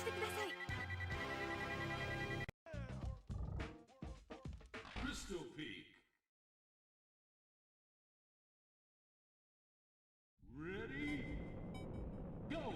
してください。 Crystal Peak. Ready? Go!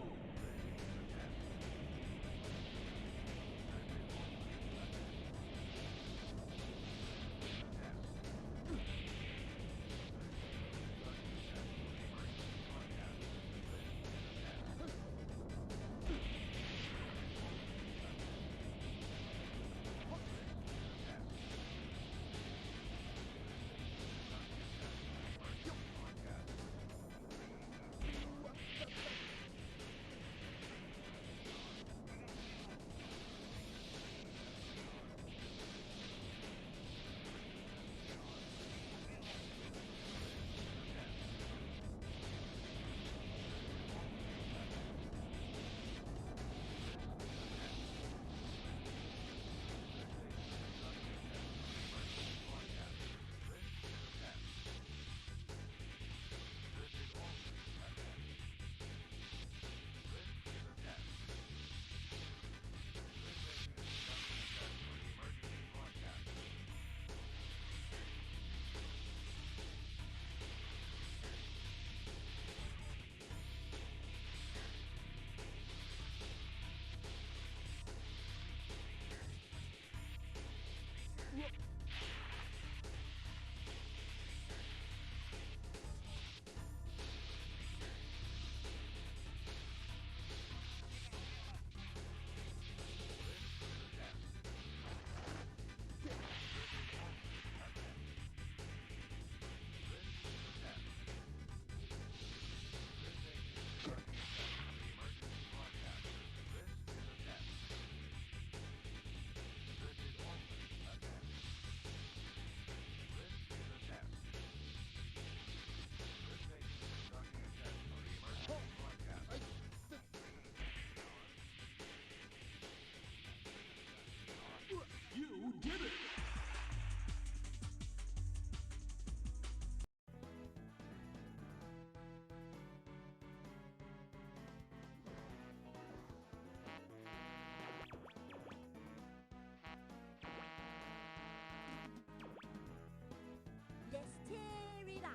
You did it! Let's tear it up.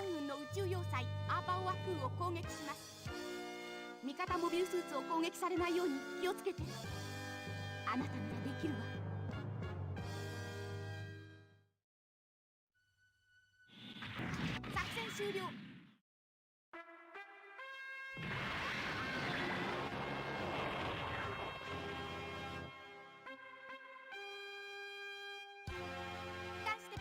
Young の宇宙要塞アーバンワクーを攻撃します。味方モビルスーツを攻撃されないように気をつけて。あなたならできるわ。作戦終了。出して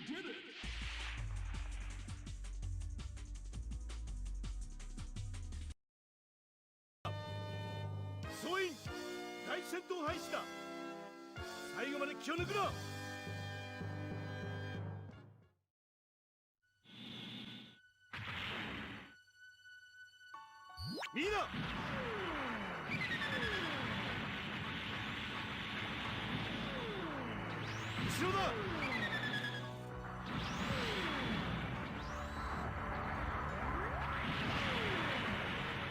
did it! 総員大戦闘廃止だ。最後まで気を抜くな。みんな後ろだ。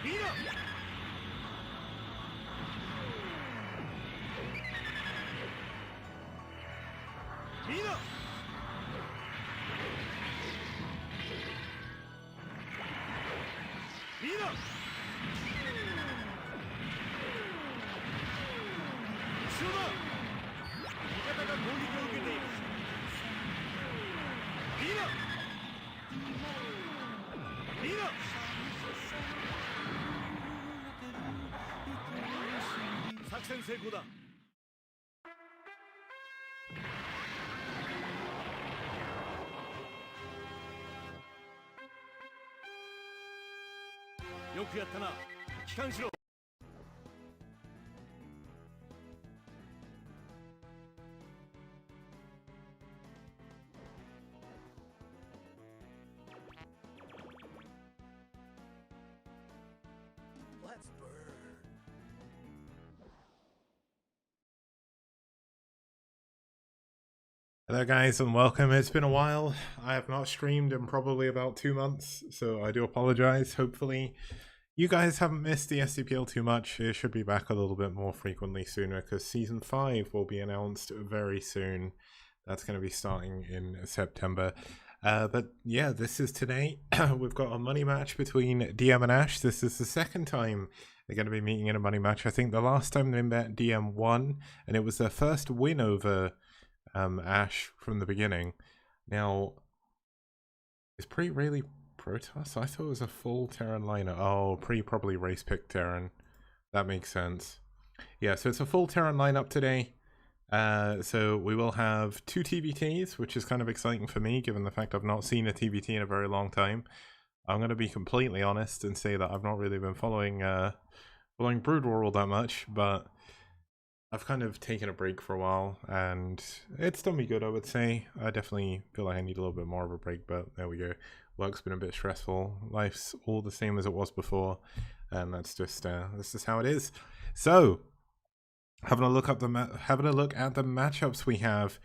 みんなみんなみんな後ろだ。味方が攻撃を受けている。みんなみんな作戦成功だ。よくやったな。帰還しろ。Hello guys and welcome. It's been a while. I have not streamed in probably about 2 months, so I do apologize. Hopefully you guys haven't missed the STPL too much. It should be back a little bit more frequently sooner because Season 5 will be announced very soon. That's going to be starting in September. But yeah, this is today. We've got a money match between DM and Ash. This is the second time they're going to be meeting in a money match. I think the last time they met, DM won, and it was their first win over Ash from the beginning. Now, is Pre really Protoss? I thought it was a full Terran lineup. Oh, Pre probably race picked Terran. That makes sense. Yeah, so it's a full Terran lineup today. So we will have 2 TBTs, which is kind of exciting for me, given the fact I've not seen a TBT in a very long time. I'm going to be completely honest and say that I've not really been following Brood War all that much, but I've kind of taken a break for a while, and it's done me good, I would say. I definitely feel like I need a little bit more of a break, but there we go. Work's been a bit stressful. Life's all the same as it was before, and that's just how it is. So, having a look at the matchups we have.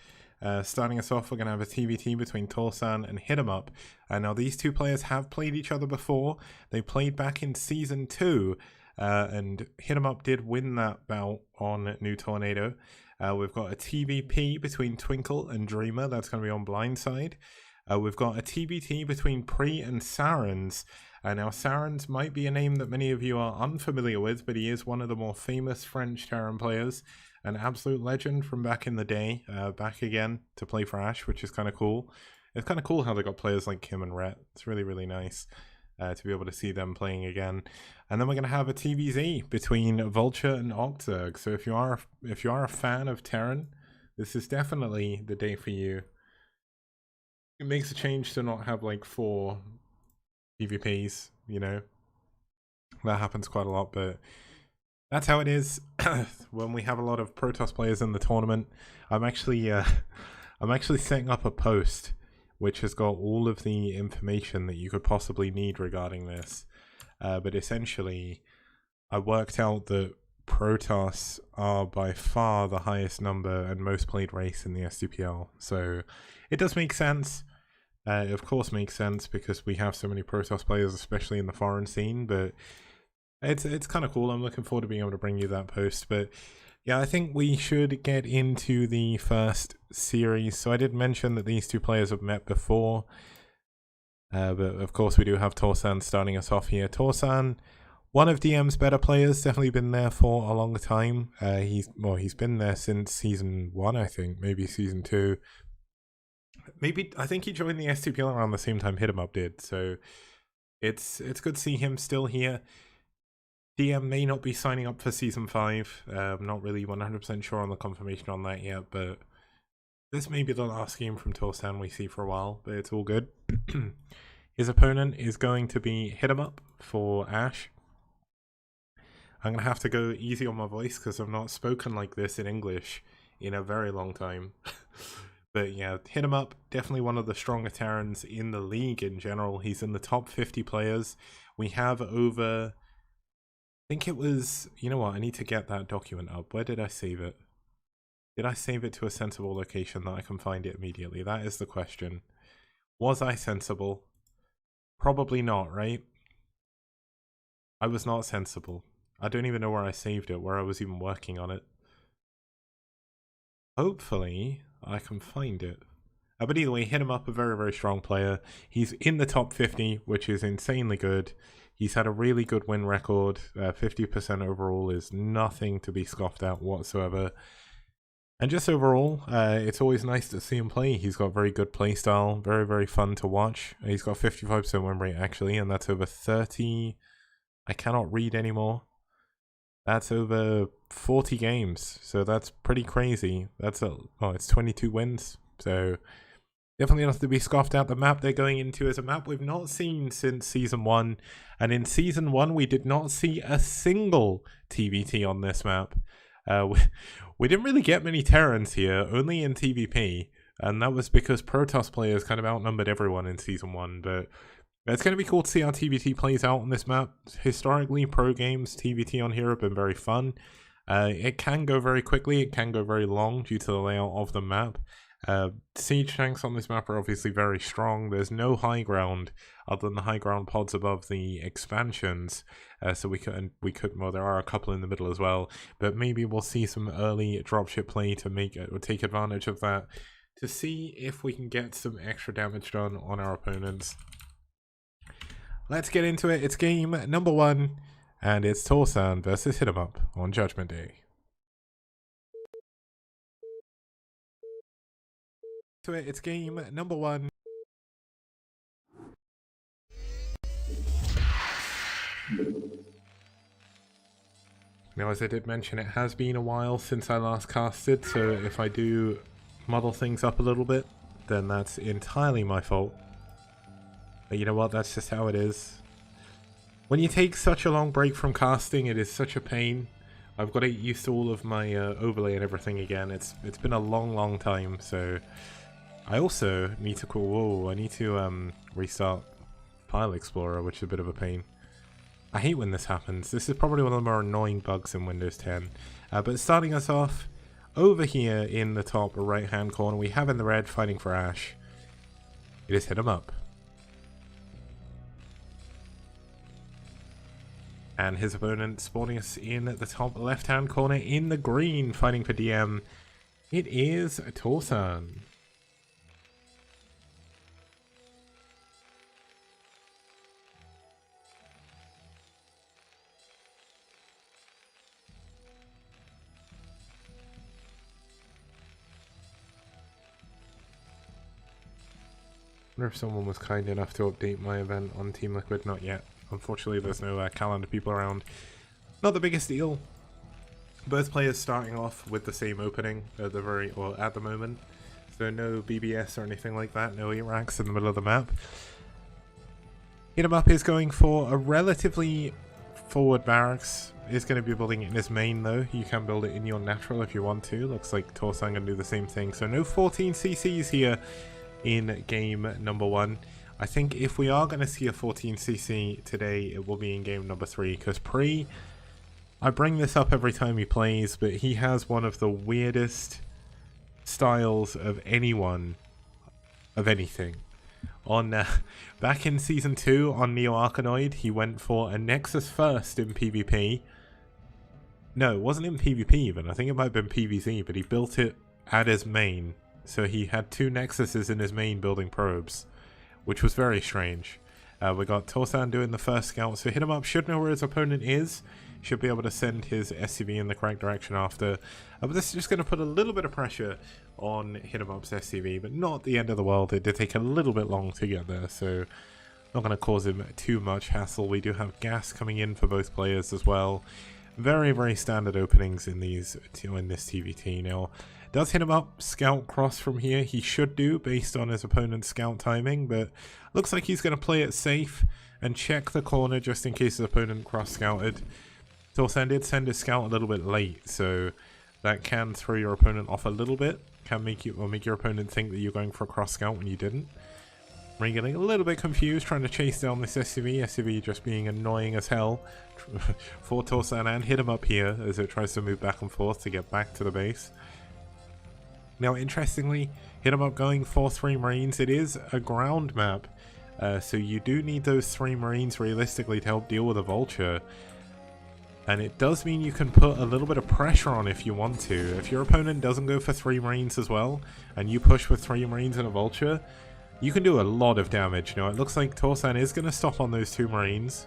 Starting us off, we're going to have a TBT between Torsan and Hit 'em Up. Now, these two players have played each other before. They played back in Season 2. And Hit 'em Up did win that bout on New Tornado. We've got a TBP between Twinkle and Dreamer. That's going to be on Blindside. We've got a TBT between Pre and Sarens. Now, Sarens might be a name that many of you are unfamiliar with, but he is one of the more famous French Terran players. An absolute legend from back in the day. Back again to play for Ash, which is kind of cool. It's kind of cool how they got players like him and Rhett. It's really, really nice. To be able to see them playing again. And then we're going to have a TVZ between Vulture and Octzerg. So if you are a fan of Terran, this is definitely the day for you. It makes a change to not have like 4 PvPs, you know. That happens quite a lot, but that's how it is when we have a lot of Protoss players in the tournament. I'm actually setting up a post which has got all of the information that you could possibly need regarding this. But essentially, I worked out that Protoss are by far the highest number and most played race in the STPL. So it does make sense. It of course makes sense because we have so many Protoss players, especially in the foreign scene. But it's kind of cool. I'm looking forward to being able to bring you that post. But yeah, I think we should get into the first series. So I did mention that these two players have met before. But of course we do have Torsan starting us off here. Torsan, one of DM's better players, definitely been there for a long time. He's been there since Season 1, I think, maybe Season 2. I think he joined the STPL around the same time Hit 'em Up did. So it's good to see him still here. DM may not be signing up for Season 5. I'm not really 100% sure on the confirmation on that yet, but This may be the last game from Torsan we see for a while, but it's all good. His opponent is going to be Hit 'em Up for Ash. I'm going to have to go easy on my voice because I've not spoken like this in English in a very long time. But yeah, Hit 'em Up, definitely one of the stronger Terrans in the league in general. He's in the top 50 players. We have over, I think it was, you know what, I need to get that document up. Where did I save it? Did I save it to a sensible location that I can find it immediately? That is the question. Was I sensible? Probably not, right? I was not sensible. I don't even know where I saved it, where I was even working on it. Hopefully, I can find it. But either way, Hit 'em Up, a very, very strong player. He's in the top 50, which is insanely good. He's had a really good win record. 50% overall is nothing to be scoffed at whatsoever. And just overall, it's always nice to see him play. He's got very good playstyle, very, very fun to watch. He's got 55% win rate actually, and that's over 30... I cannot read anymore. That's over 40 games, so that's pretty crazy. That's it's 22 wins, so definitely enough to be scoffed at. The map they're going into is a map we've not seen since Season 1, and in Season 1 we did not see a single TVT on this map. We didn't really get many Terrans here, only in TVP, and that was because Protoss players kind of outnumbered everyone in Season 1, but it's going to be cool to see how TVT plays out on this map. Historically, pro games, TVT on here have been very fun. It can go very quickly, it can go very long due to the layout of the map. Siege tanks on this map are obviously very strong. There's no high ground other than the high ground pods above the expansions, so we could, well, there are a couple in the middle as well, but maybe we'll see some early dropship play to make or take advantage of that to see if we can get some extra damage done on our opponents. Let's get into it. It's game number 1, and it's Torsan versus Hit 'em Up on Judgment Day. It's game number 1. Now, as I did mention, it has been a while since I last casted, so if I do muddle things up a little bit, then that's entirely my fault. But you know what, that's just how it is. When you take such a long break from casting, it is such a pain. I've got to get used to all of my overlay and everything again. It's been a long time, so I also need to restart File Explorer, which is a bit of a pain. I hate when this happens. This is probably one of the more annoying bugs in Windows 10. But starting us off, over here in the top right hand corner, we have in the red fighting for Ash. It is Hit 'em Up. And his opponent spawning us in the top left hand corner in the green fighting for DM. It is Torsan. I wonder if someone was kind enough to update my event on Team Liquid. Not yet. Unfortunately, there's no calendar people around. Not the biggest deal. Both players starting off with the same opening at the moment. So no BBS or anything like that. No E-racks in the middle of the map. Hit 'em Up is going for a relatively forward barracks. Is going to be building it in his main though. You can build it in your natural if you want to. Looks like Torsan going to do the same thing. So no 14 CCs here in game number 1. I think if we are going to see a 14cc today, it will be in game number 3, because I bring this up every time he plays, but he has one of the weirdest styles of anyone, of anything. Back in Season 2 on Neo Arkanoid, he went for a Nexus first in PvP. No, it wasn't in PvP even, I think it might have been PvZ, but he built it at his main. So he had 2 Nexuses in his main building probes, which was very strange. We got Torsan doing the first scout, so Hit 'em Up should know where his opponent is, should be able to send his SCV in the correct direction after. But this is just going to put a little bit of pressure on Hit 'em Up's SCV, but not the end of the world. It did take a little bit long to get there, so not going to cause him too much hassle. We do have gas coming in for both players as well. Very, very standard openings in this TVT. Now, Does hit him up, scout cross from here. He should do based on his opponent's scout timing, but looks like he's going to play it safe and check the corner just in case his opponent cross scouted. Torsan did send his scout a little bit late, so that can throw your opponent off a little bit. Can make you, or make your opponent think that you're going for a cross scout when you didn't. We're getting a little bit confused trying to chase down this SCV. SCV just being annoying as hell for Torsan, and hit him up here as it tries to move back and forth to get back to the base. Now, interestingly, hit him up going for 3 Marines. It is a ground map, so you do need those 3 Marines realistically to help deal with a Vulture. And it does mean you can put a little bit of pressure on if you want to. If your opponent doesn't go for 3 Marines as well, and you push with 3 Marines and a Vulture, you can do a lot of damage. Now, it looks like Torsan is going to stop on those 2 Marines.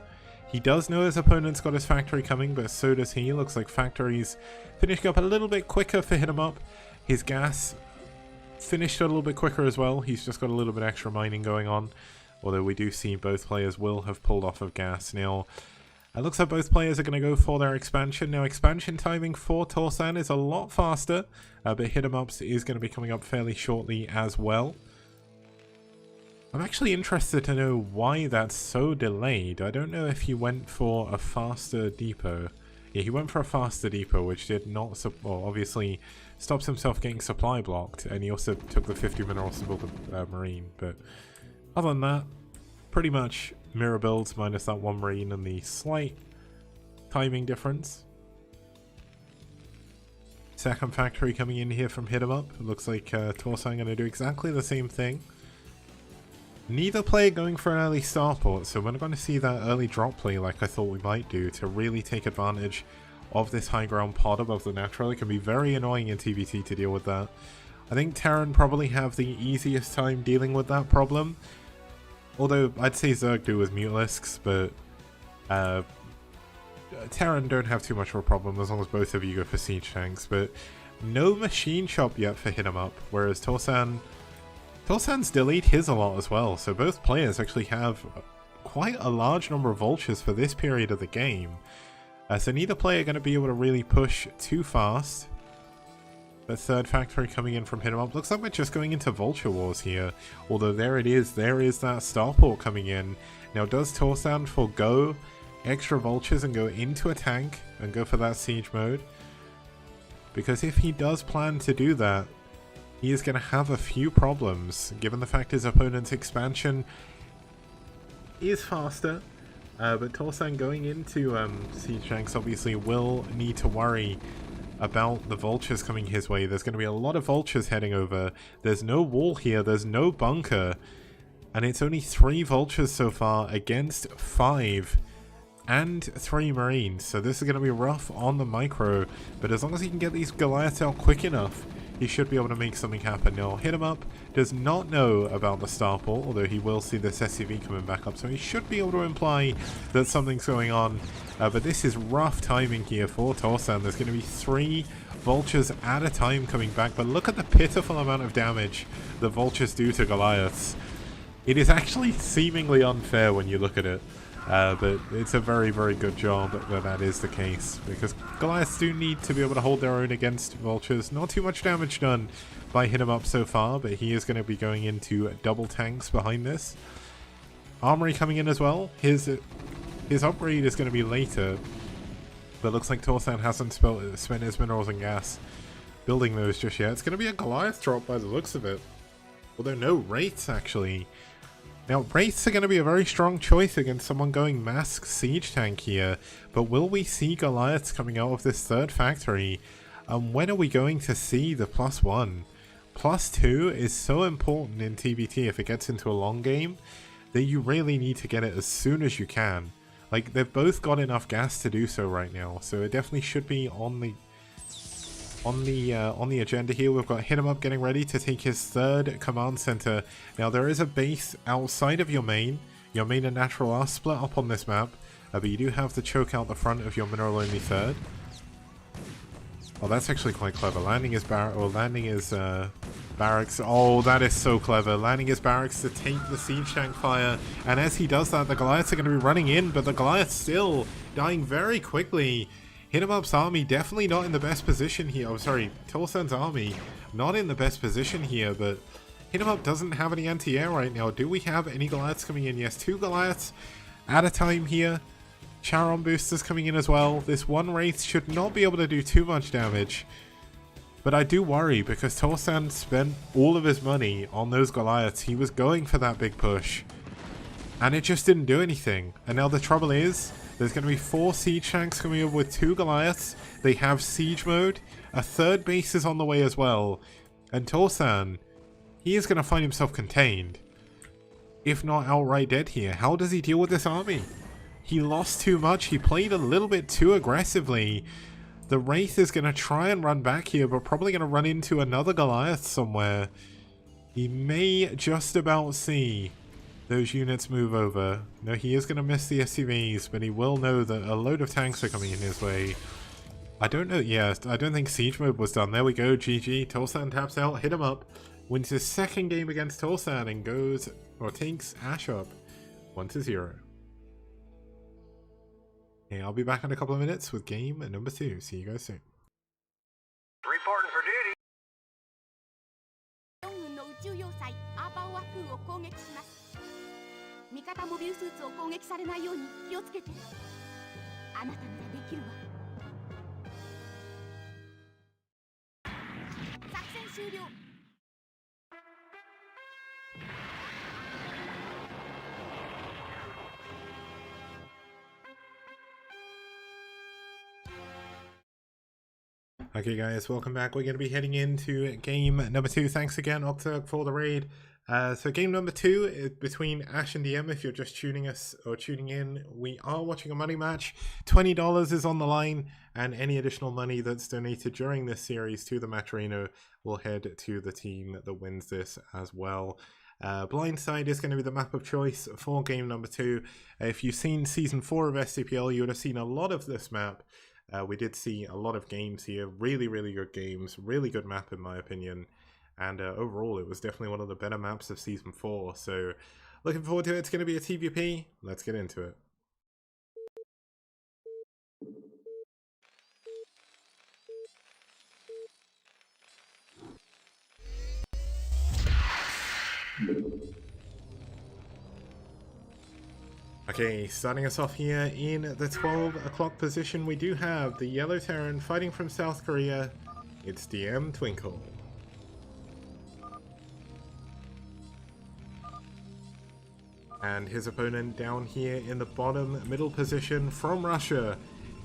He does know his opponent's got his factory coming, but so does he. Looks like factory's finishing up a little bit quicker for hit him up. His gas finished a little bit quicker as well. He's just got a little bit extra mining going on. Although we do see both players will have pulled off of gas. Now, it looks like both players are going to go for their expansion. Now, expansion timing for Torsan is a lot faster, but hit him ups is going to be coming up fairly shortly as well. I'm actually interested to know why that's so delayed. I don't know if he went for a faster depot. Yeah, he went for a faster depot, which did not, well, obviously stops himself getting supply blocked, and he also took the 50 minerals to build a Marine. But other than that, pretty much mirror builds minus that 1 Marine and the slight timing difference. Second factory coming in here from hit 'em up. It looks like Torsan going to do exactly the same thing. Neither player going for an early starport, so we're not going to see that early drop play like I thought we might do to really take advantage of this high ground pod above the natural. It can be very annoying in TBT to deal with that. I think Terran probably have the easiest time dealing with that problem. Although I'd say Zerg do with Mutalisks, but Terran don't have too much of a problem as long as both of you go for siege tanks. But no machine shop yet for hit 'em up, whereas Torsan's delayed his a lot as well, so both players actually have quite a large number of vultures for this period of the game. So neither player going to be able to really push too fast. The third factory coming in from hit 'em up. Looks like we're just going into vulture wars here. Although there it is. There is that starport coming in. Now, does Torsan forgo extra vultures and go into a tank and go for that siege mode? Because if he does plan to do that, he is going to have a few problems, given the fact his opponent's expansion is faster. But Torsan going into siege tanks obviously will need to worry about the vultures coming his way. There's going to be a lot of vultures heading over. There's no wall here, there's no bunker. And it's only 3 vultures so far against 5 and 3 marines. So this is going to be rough on the micro. But as long as he can get these Goliaths out quick enough, he should be able to make something happen. Now, hit 'em up does not know about the starport, although he will see this SCV coming back up, so he should be able to imply that something's going on. But this is rough timing here for Torsan. There's going to be 3 vultures at a time coming back, but look at the pitiful amount of damage the vultures do to Goliaths. It is actually seemingly unfair when you look at it. But it's a very, very good job that is the case, because Goliaths do need to be able to hold their own against vultures. Not too much damage done by hit 'em up so far, but he is going to be going into double tanks behind this. Armory coming in as well. His upgrade is going to be later, but looks like Torsan hasn't spent his minerals and gas building those just yet. It's going to be a Goliath drop by the looks of it, although no wraiths actually. Now, wraiths are going to be a very strong choice against someone going mask siege tank here, but will we see Goliaths coming out of this third factory? When are we going to see the +1? +2 is so important in TBT if it gets into a long game, that you really need to get it as soon as you can. Like, they've both got enough gas to do so right now, so it definitely should be on the agenda here. We've got hit 'em up getting ready to take his third command center. Now, there is a base outside of your main. Your main and natural are split up on this map, but you do have to choke out the front of your mineral only third. Oh, that's actually quite clever. Landing his barracks. Oh, that is so clever. Landing his barracks to take the siege tank fire, and as he does that, the Goliaths are going to be running in, but the Goliaths still dying very quickly. Hit 'em up's army definitely not in the best position here. Oh, sorry, Torsan's army not in the best position here, but Hit 'em Up doesn't have any anti-air right now. Do we have any Goliaths coming in? Yes, 2 Goliaths at a time here. Charon boosters coming in as well. This one Wraith should not be able to do too much damage. But I do worry because Torsan spent all of his money on those Goliaths. He was going for that big push. And it just didn't do anything. And now the trouble is, there's going to be 4 Siege Tanks coming over with 2 Goliaths. They have Siege mode. A 3rd base is on the way as well. And Torsan, he is going to find himself contained. If not outright dead here. How does he deal with this army? He lost too much. He played a little bit too aggressively. The Wraith is going to try and run back here, but probably going to run into another Goliath somewhere. He may just about see those units move over. No, he is going to miss the SCVs, but he will know that a load of tanks are coming in his way. I don't know. Yeah, I don't think Siege mode was done. There we go. GG. Torsan taps out. Hit him up. Wins his 2nd game against Torsan and goes, or takes Ash up 1-0. Okay, I'll be back in a couple of minutes with game number 2. See you guys soon. Reporting for duty. 4軍の宇宙要塞アーパーワクーを攻撃します。味方モビルスーツを攻撃されないように気をつけて。あなたならできるわ。作戦終了。Okay guys, welcome back. We're going to be heading into game number 2. Thanks again, Octug, for the raid. So game number 2 is between Ash and DM. If you're just tuning us or tuning in, we are watching a money match. $20 is on the line, and any additional money that's donated during this series to the Matcherino will head to the team that wins this as well. Blindside is going to be the map of choice for game number 2. If you've seen Season 4 of STPL, you would have seen a lot of this map. We did see a lot of games here, really good games, really good map in my opinion, and overall it was definitely one of the better maps of Season 4, so looking forward to it. It's going to be a TVP, let's get into it. Okay, starting us off here in the 12 o'clock position, we do have the Yellow Terran fighting from South Korea. It's DM Twinkle. And his opponent down here in the bottom middle position from Russia,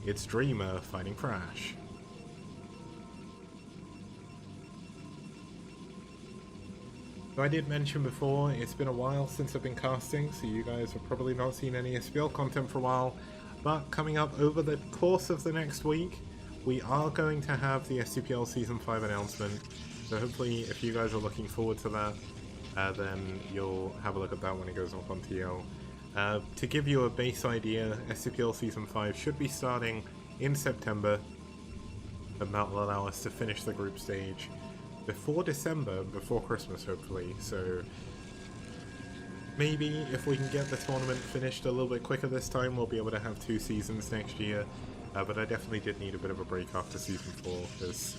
it's Dreamer fighting for Ash. So I did mention before, it's been a while since I've been casting, so you guys have probably not seen any SPL content for a while, but coming up over the course of the next week, we are going to have the STPL Season 5 announcement, so hopefully if you guys are looking forward to that, then you'll have a look at that when it goes off on TL. To give you a base idea, STPL Season 5 should be starting in September, and that will allow us to finish the group stage before December, before Christmas hopefully, so maybe if we can get the tournament finished a little bit quicker this time, we'll be able to have 2 seasons next year, but I definitely did need a bit of a break after Season 4, because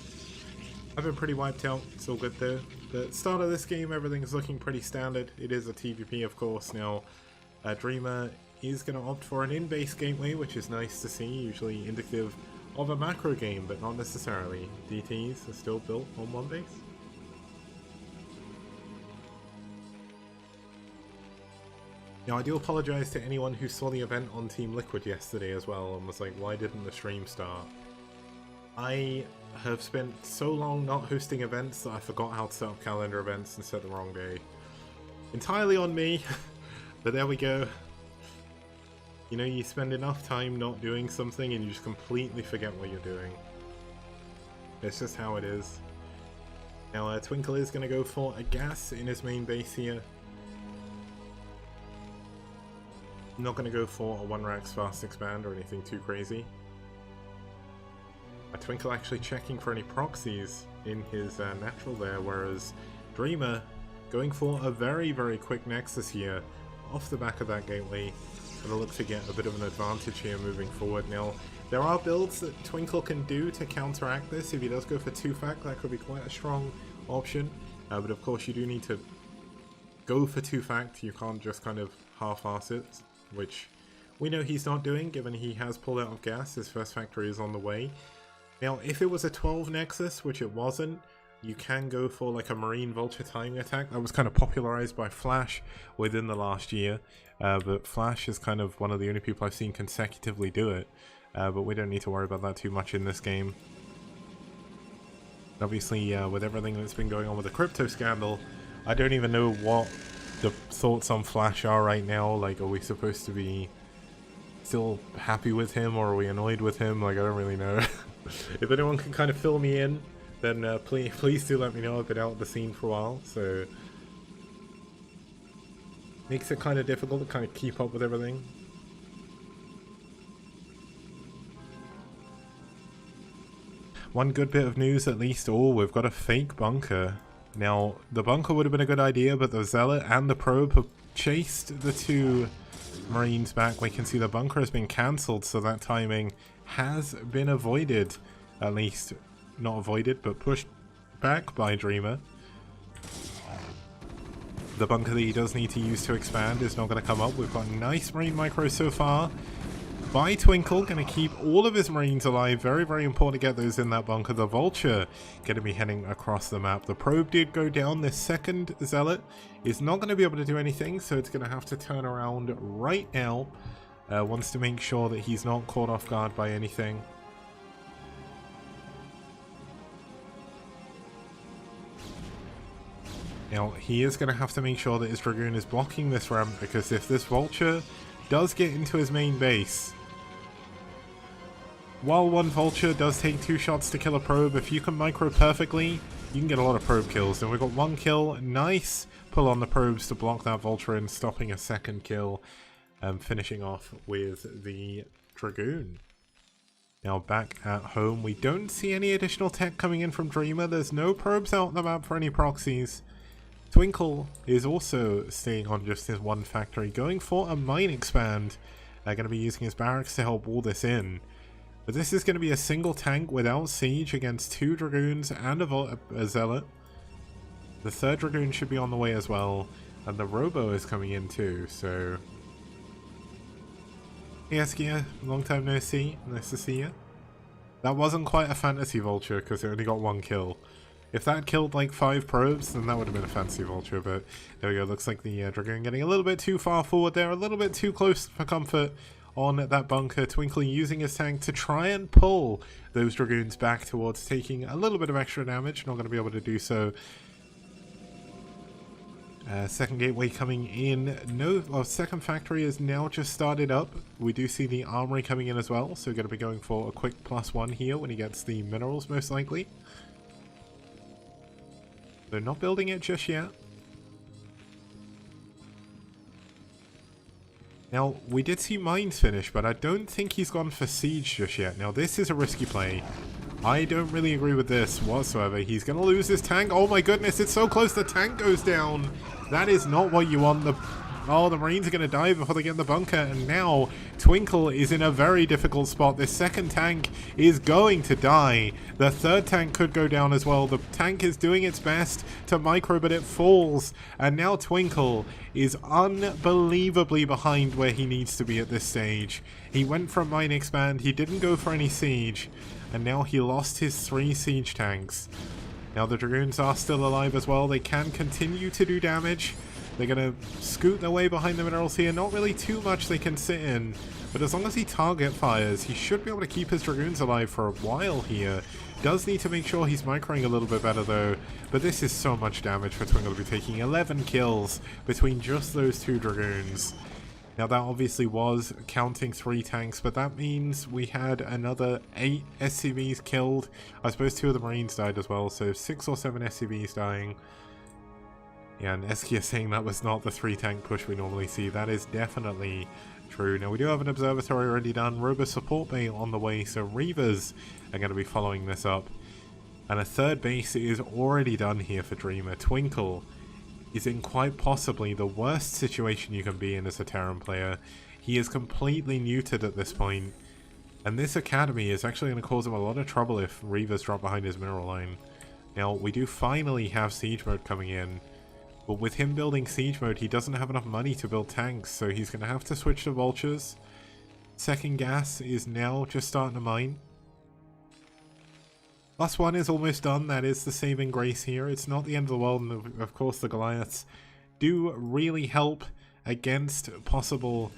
I've been pretty wiped out. It's all good though. The start of this game, everything's looking pretty standard. It is a TVP of course. Now, Dreamer is going to opt for an in-base gateway, which is nice to see, usually indicative of a macro game, but not necessarily. DTs are still built on one base. Now I do apologize to anyone who saw the event on Team Liquid yesterday as well and was like, why didn't the stream start? I have spent so long not hosting events that I forgot how to set up calendar events and set the wrong day. Entirely on me, but there we go. You know, you spend enough time not doing something and you just completely forget what you're doing. It's just how it is. Now, Twinkle is going to go for a gas in his main base here. I'm not going to go for a 1-Rax fast expand or anything too crazy. Twinkle actually checking for any proxies in his natural there, whereas Dreamer going for a very quick Nexus here off the back of that gateway. Gonna look to get a bit of an advantage here moving forward. Now, there are builds that Twinkle can do to counteract this. If he does go for 2-fac, that could be quite a strong option. But of course you do need to go for 2 fact. You can't just kind of half-ass it, which we know he's not doing, given he has pulled out of gas. His first factory is on the way. Now, if it was a 12 Nexus, which it wasn't, you can go for like a Marine Vulture timing attack. That was kind of popularized by Flash within the last year. But Flash is kind of one of the only people I've seen consecutively do it. But we don't need to worry about that too much in this game. Obviously, with everything that's been going on with the crypto scandal, I don't even know what the thoughts on Flash are right now. Like, are we supposed to be still happy with him, or are we annoyed with him? Like, I don't really know. If anyone can kind of fill me in, then please do let me know. I've been out of the scene for a while, so makes it kind of difficult to kind of keep up with everything. One good bit of news at least, we've got a fake bunker. Now, the bunker would have been a good idea, but the Zealot and the Probe have chased the 2 Marines back. We can see the bunker has been cancelled, so that timing has been avoided. At least, not avoided, but pushed back by Dreamer. The bunker that he does need to use to expand is not going to come up. We've got nice Marine micro so far by Twinkle, going to keep all of his Marines alive. Very, very important to get those in that bunker. The Vulture going to be heading across the map. The Probe did go down. This second Zealot is not going to be able to do anything, so it's going to have to turn around right now. Wants to make sure that he's not caught off guard by anything. Now, he is going to have to make sure that his Dragoon is blocking this ramp, because if this Vulture does get into his main base, while one Vulture does take 2 shots to kill a Probe, if you can micro perfectly, you can get a lot of Probe kills. And we've got 1 kill. Nice pull on the Probes to block that Vulture and stopping a second kill. Finishing off with the Dragoon. Now back at home, we don't see any additional tech coming in from Dreamer. There's no Probes out on the map for any proxies. Twinkle is also staying on just his 1 factory, going for a mine expand. They're going to be using his barracks to help wall this in. But this is going to be a single tank without siege against 2 Dragoons and a Zealot. The 3rd Dragoon should be on the way as well, and the Robo is coming in too, so... Hey Eskia, long time no see, nice to see you. That wasn't quite a fantasy Vulture because it only got 1 kill. If that killed like 5 Probes, then that would have been a fancy Vulture, but there we go. Looks like the Dragoon getting a little bit too far forward there, a little bit too close for comfort on that bunker. Twinkle using his tank to try and pull those Dragoons back towards taking a little bit of extra damage. Not going to be able to do so. Second gateway coming in. No, our second factory is now just started up. We do see the armory coming in as well, so we're going to be going for a quick +1 here when he gets the minerals, most likely. They're not building it just yet. Now, we did see mines finish, but I don't think he's gone for siege just yet. Now, this is a risky play. I don't really agree with this whatsoever. He's going to lose his tank. Oh my goodness, it's so close the tank goes down. That is not what you want. The Marines are going to die before they get in the bunker. And now Twinkle is in a very difficult spot. This second tank is going to die. The 3rd tank could go down as well. The tank is doing its best to micro, but it falls. And now Twinkle is unbelievably behind where he needs to be at this stage. He went for a mine expand. He didn't go for any siege. And now he lost his 3 siege tanks. Now the Dragoons are still alive as well. They can continue to do damage. They're going to scoot their way behind the minerals here. Not really too much they can sit in. But as long as he target fires, he should be able to keep his Dragoons alive for a while here. Does need to make sure he's microing a little bit better though. But this is so much damage for Twinkle to be taking. 11 kills between just those 2 Dragoons. Now that obviously was counting 3 tanks, but that means we had another 8 SCVs killed. I suppose 2 of the Marines died as well, so 6 or 7 SCVs dying. Yeah, and Eskia saying that was not the 3 tank push we normally see. That is definitely true. Now we do have an observatory already done, Robo support bay on the way, so Reavers are going to be following this up. And a 3rd base is already done here for Dreamer. Twinkle is in quite possibly the worst situation you can be in as a Terran player. He is completely neutered at this point, and this academy is actually going to cause him a lot of trouble if Reavers drop behind his mineral line. Now, we do finally have Siege Mode coming in, but with him building Siege Mode, he doesn't have enough money to build tanks, so he's going to have to switch to Vultures. Second gas is now just starting to mine. +1 is almost done. That is the saving grace here. It's not the end of the world, and of course the Goliaths do really help against possible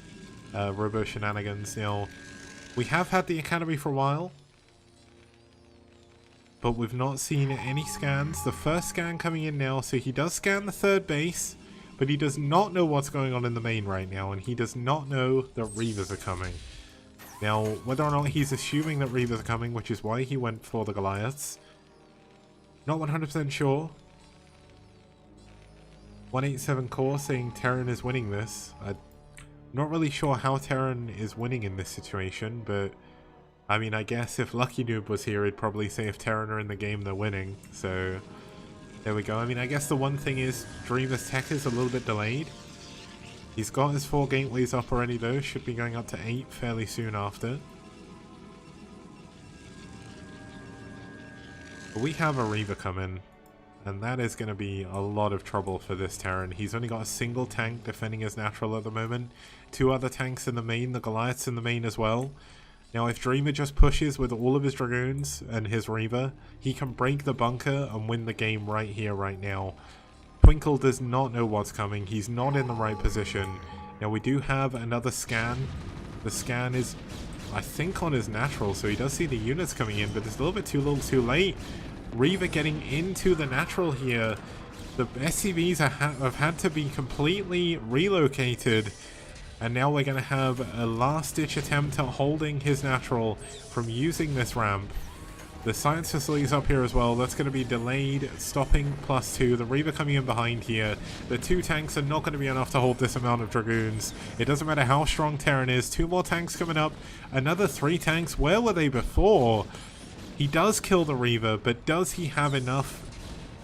robo shenanigans. Now, we have had the Academy for a while, but we've not seen any scans. The first scan coming in now, so he does scan the third base, but he does not know what's going on in the main right now, and he does not know that Reavers are coming. Now, whether or not he's assuming that Reavers are coming, which is why he went for the Goliaths, not 100% sure. 187 Core saying Terran is winning this. I'm not really sure how Terran is winning in this situation, but I mean, I guess if Lucky Noob was here, he'd probably say if Terran are in the game, they're winning. So, there we go. I mean, I guess the one thing is Dreamer's tech is a little bit delayed. He's got his 4 gateways up already though, should be going up to 8 fairly soon after. But we have a Reaver coming, and that is going to be a lot of trouble for this Terran. He's only got a single tank defending his natural at the moment. 2 other tanks in the main, the Goliaths in the main as well. Now if Dreamer just pushes with all of his Dragoons and his Reaver, he can break the bunker and win the game right here, right now. Twinkle does not know what's coming. He's not in the right position. Now we do have another scan. The scan is, I think, on his natural, so he does see the units coming in, but it's a little bit too little too late. Reaver getting into the natural here. The SCVs have had to be completely relocated, and now we're going to have a last-ditch attempt at holding his natural from using this ramp. The science facility's up here as well. That's going to be delayed, stopping +2. The Reaver coming in behind here. The 2 tanks are not going to be enough to hold this amount of Dragoons. It doesn't matter how strong Terran is. 2 more tanks coming up. Another 3 tanks. Where were they before? He does kill the Reaver, but does he have enough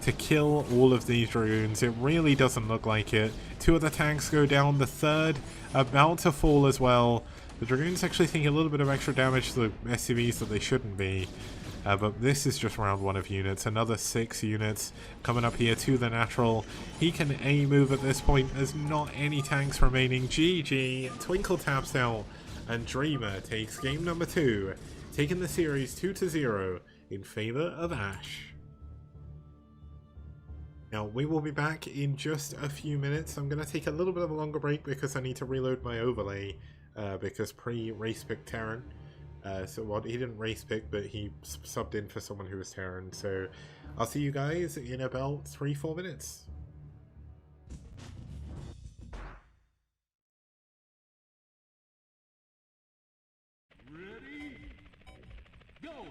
to kill all of these Dragoons? It really doesn't look like it. 2 of the tanks go down. The 3rd about to fall as well. The Dragoons actually taking a little bit of extra damage to the SCVs that they shouldn't be. But this is just round 1 of units. Another 6 units coming up here to the natural. He can A-move at this point. There's not any tanks remaining. GG. Twinkle taps out. And Dreamer takes game number 2. Taking the series 2-0 in favor of Ash. Now, we will be back in just a few minutes. I'm going to take a little bit of a longer break because I need to reload my overlay. Because pre-race pick Terran. So well, he didn't race pick, but he subbed in for someone who was Terran. So I'll see you guys in about 3-4 minutes. Ready? Go!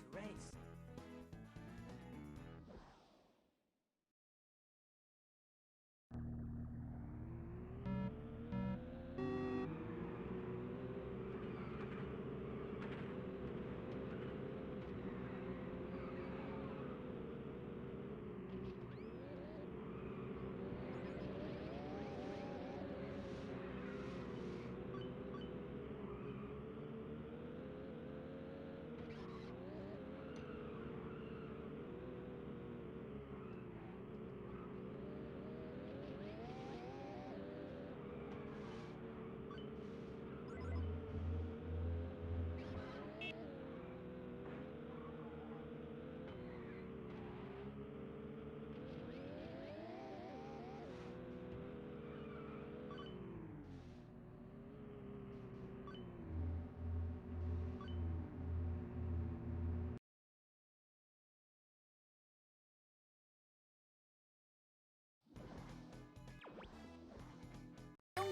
to race.4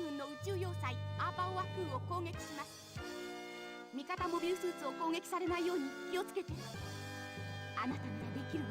軍の宇宙要塞アーパーワクーを攻撃します。味方モビルスーツを攻撃されないように気をつけて。あなたならできるわ。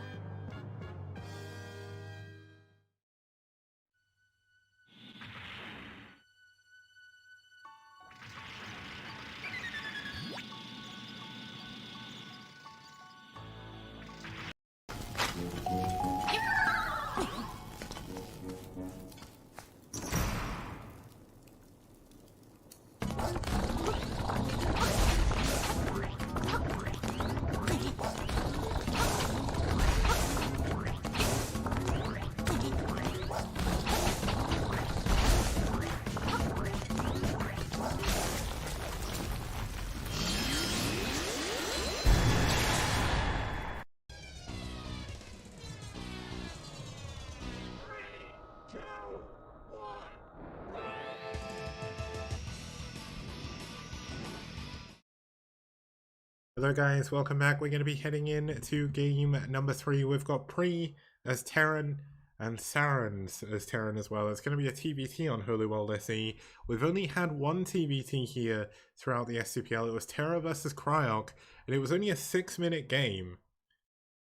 Hello guys, welcome back. We're going to be heading in to game number 3. We've got Pre as Terran and Sarens as Terran as well. It's going to be a TBT on Holy World SE. We've only had one TBT here throughout the STPL. It was Terra versus Cryok, and it was only a 6-minute game.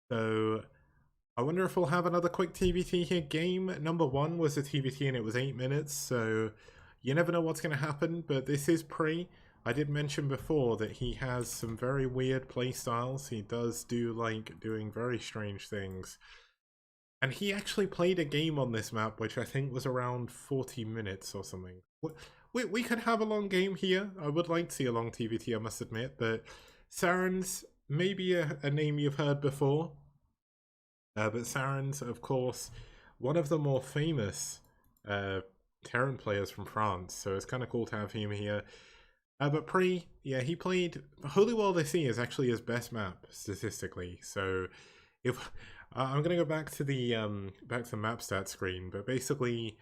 So I wonder if we'll have another quick TBT here. Game number 1 was a TBT and it was 8 minutes, so you never know what's going to happen, but this is Pre. I did mention before that he has some very weird play styles. He does do like doing very strange things. And he actually played a game on this map, which I think was around 40 minutes or something. We could have a long game here. I would like to see a long TBT, I must admit. But Sarens, maybe a name you've heard before. But Sarens, of course, one of the more famous Terran players from France. So it's kind of cool to have him here. But Pre, yeah, he played Holy World SE is actually his best map statistically. So if I'm gonna go back to the map stat screen, but basically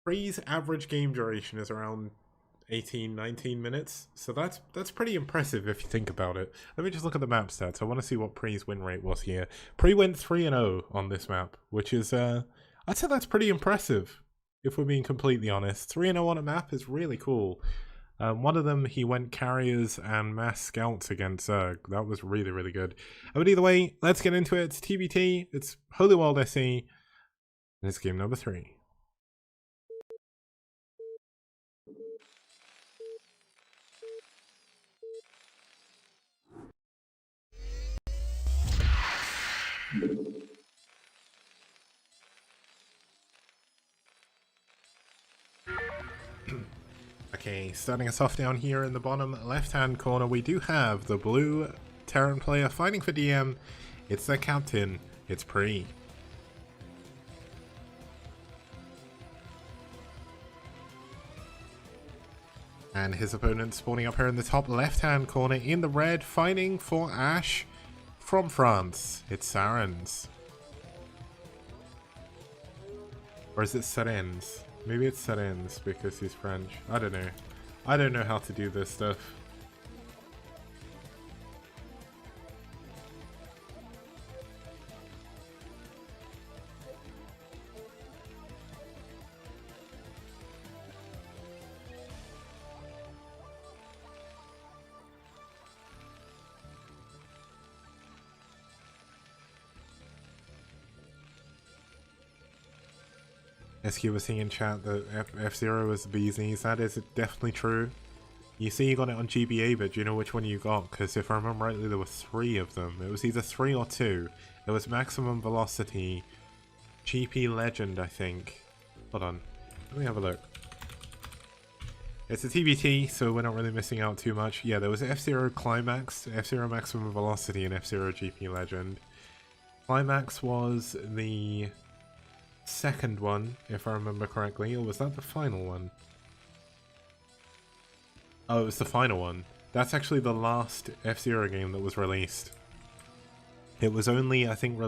Pre's average game duration is around 18-19 minutes. So that's pretty impressive if you think about it. Let me just look at the map stats. I want to see what Pre's win rate was here. Pre went 3-0 on this map, which is I'd say that's pretty impressive if we're being completely honest. 3-0 on a map is really cool. One of them, he went carriers and mass scouts against Zerg. That was really, really good. But either way, let's get into it. It's TBT, it's Holy World SE, and it's game number 3. Okay, starting us off down here in the bottom left-hand corner, we do have the blue Terran player fighting for DM. It's their captain, it's Pre. And his opponent spawning up here in the top left-hand corner in the red, fighting for Ash from France. It's Sarens. Or is it Sarens? Maybe it's Sarens because he's French. I don't know. I don't know how to do this stuff. SQ was saying in chat that F-Zero was the bee's knees. That is definitely true. You see you got it on GBA, but do you know which one you got? Because if I remember rightly, there were 3 of them. It was either 3 or 2. It was Maximum Velocity, GP Legend, I think. Hold on. Let me have a look. It's a TBT, so we're not really missing out too much. Yeah, there was F-Zero Climax, F-Zero Maximum Velocity, and F-Zero GP Legend. Climax was the second one, if I remember correctly, or was that the final one? Oh, it was the final one. That's actually the last F-Zero game that was released. It was only, I think,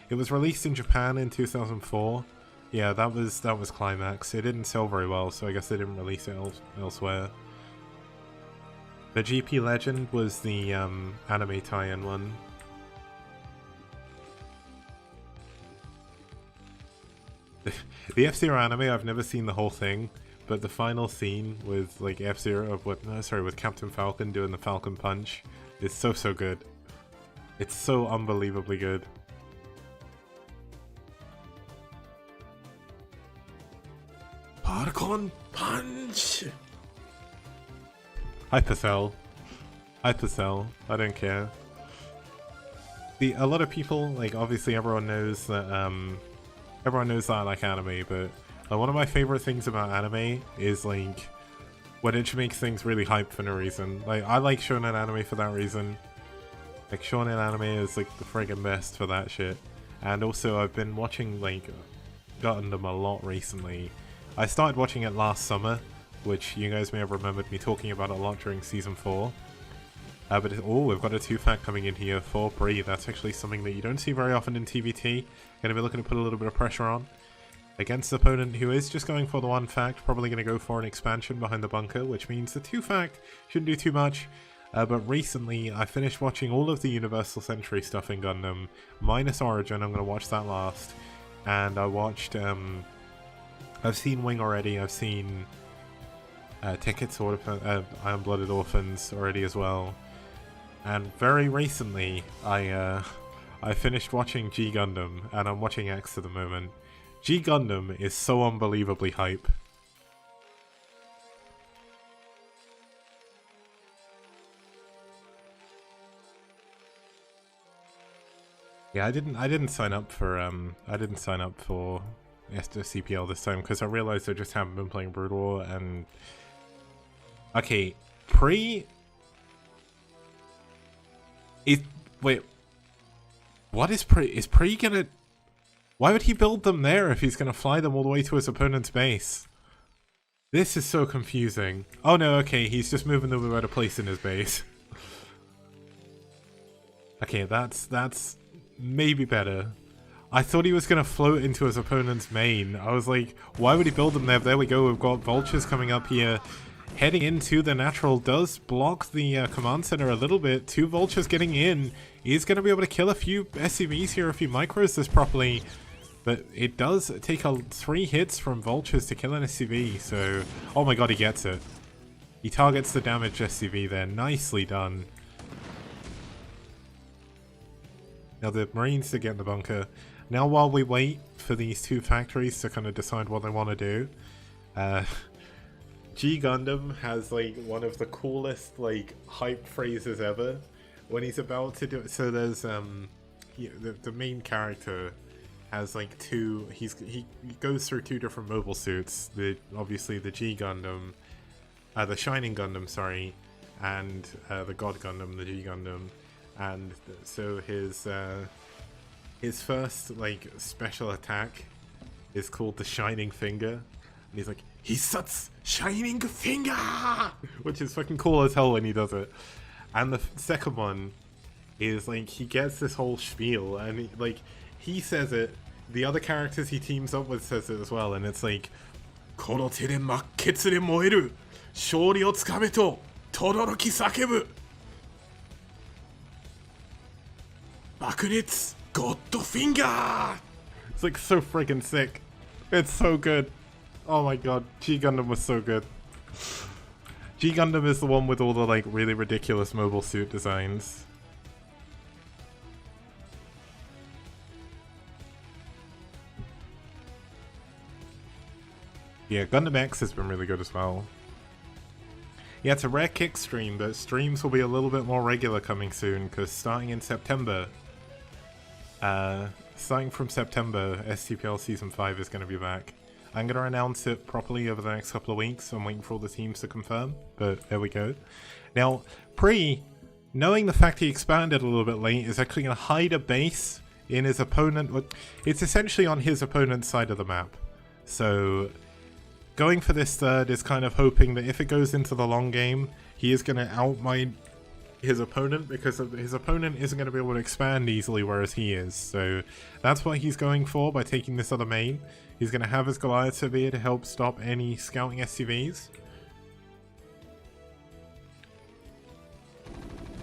it was released in Japan in 2004. Yeah, that was Climax. It didn't sell very well, so I guess they didn't release it elsewhere. The GP Legend was the anime tie-in one. The F-Zero anime, I've never seen the whole thing, but the final scene with like F-Zero with Captain Falcon doing the Falcon Punch is so good. It's so unbelievably good. Falcon Punch! Hypercell. Hypercell. I don't care. A lot of people, like, obviously everyone knows that I like anime, but one of my favorite things about anime is like when it makes things really hype for no reason. Like, I like shonen anime for that reason. Like, shonen anime is like the friggin' best for that shit. And also I've been watching like Gundam a lot recently. I started watching it last summer, which you guys may have remembered me talking about a lot during season 4. We've got a 2-fact coming in here for Bree. That's actually something that you don't see very often in TVT. Going to be looking to put a little bit of pressure on. Against the opponent who is just going for the 1-fact, probably going to go for an expansion behind the bunker, which means the 2-fact shouldn't do too much. But recently, I finished watching all of the Universal Century stuff in Gundam, minus Origin. I'm going to watch that last. And I watched, I've seen Wing already, I've seen Tickets, Iron-Blooded Orphans already as well. And very recently, I finished watching G Gundam, and I'm watching X at the moment. G Gundam is so unbelievably hype. Yeah, I didn't sign up for STPL this time because I realized I just haven't been playing Brood War. And okay, wait, what is Pre? Is Pre gonna? Why would he build them there if he's gonna fly them all the way to his opponent's base? This is so confusing. Oh no, okay, he's just moving them about a place in his base. Okay, that's maybe better. I thought he was gonna float into his opponent's main. I was like, why would he build them there? There we go, we've got vultures coming up here. Heading into the natural does block the command center a little bit. 2 vultures getting in. He's going to be able to kill a few SCVs here if he micros this properly. But it does take 3 hits from vultures to kill an SCV. So, oh my god, he gets it. He targets the damaged SCV there. Nicely done. Now the Marines to get in the bunker. Now while we wait for these 2 factories to kind of decide what they want to do. G Gundam has like one of the coolest like hype phrases ever when he's about to do it. So there's the main character has like 2. He goes through 2 different mobile suits. Obviously the G Gundam, the Shining Gundam, sorry, and the God Gundam, the G Gundam, and so his first like special attack is called the Shining Finger, and he's like, Hisatsu Shining Finger, which is fucking cool as hell when he does it. And the second one is like he gets this whole spiel, and he says it. The other characters he teams up with says it as well, and it's like, "Kono te de makketsu de moeru, shouri o tsukame to todoroki sakebu, bakunetsu God Finger." It's like so friggin' sick. It's so good. Oh my god, G Gundam was so good. G Gundam is the one with all the like really ridiculous mobile suit designs. Yeah, Gundam X has been really good as well. Yeah, it's a rare kick stream, but streams will be a little bit more regular coming soon, because starting in September, starting from September, STPL Season 5 is going to be back. I'm going to announce it properly over the next couple of weeks. I'm waiting for all the teams to confirm, but there we go. Now, Pre, knowing the fact he expanded a little bit late, is actually going to hide a base in his opponent. It's essentially on his opponent's side of the map. So, going for this third is kind of hoping that if it goes into the long game, he is going to outmine his opponent, because his opponent isn't going to be able to expand easily, whereas he is. So that's what he's going for by taking this other main. He's going to have his Goliath Severe to help stop any scouting SCVs.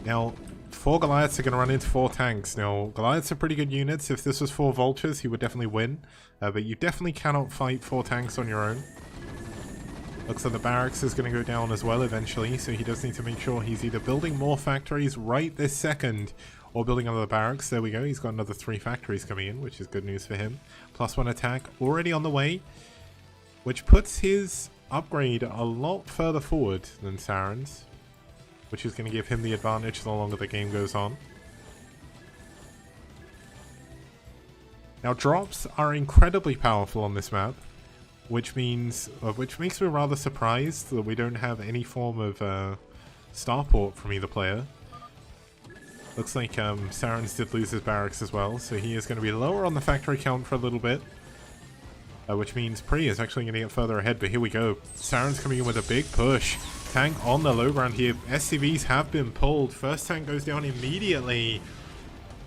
Now, 4 Goliaths are going to run into 4 tanks. Now, Goliaths are pretty good units. If this was 4 Vultures, he would definitely win. But you definitely cannot fight 4 tanks on your own. Looks like the barracks is going to go down as well eventually, so he does need to make sure he's either building more factories right this second, or building another barracks. There we go, he's got another 3 factories coming in, which is good news for him. +1 attack already on the way, which puts his upgrade a lot further forward than Saren's, which is going to give him the advantage the longer the game goes on. Now, drops are incredibly powerful on this map, which makes me rather surprised that we don't have any form of starport from either player. Looks like Saren's did lose his barracks as well, so he is going to be lower on the factory count for a little bit. Which means Pre is actually going to get further ahead, but here we go. Saren's coming in with a big push. Tank on the low ground here. SCVs have been pulled. First tank goes down immediately.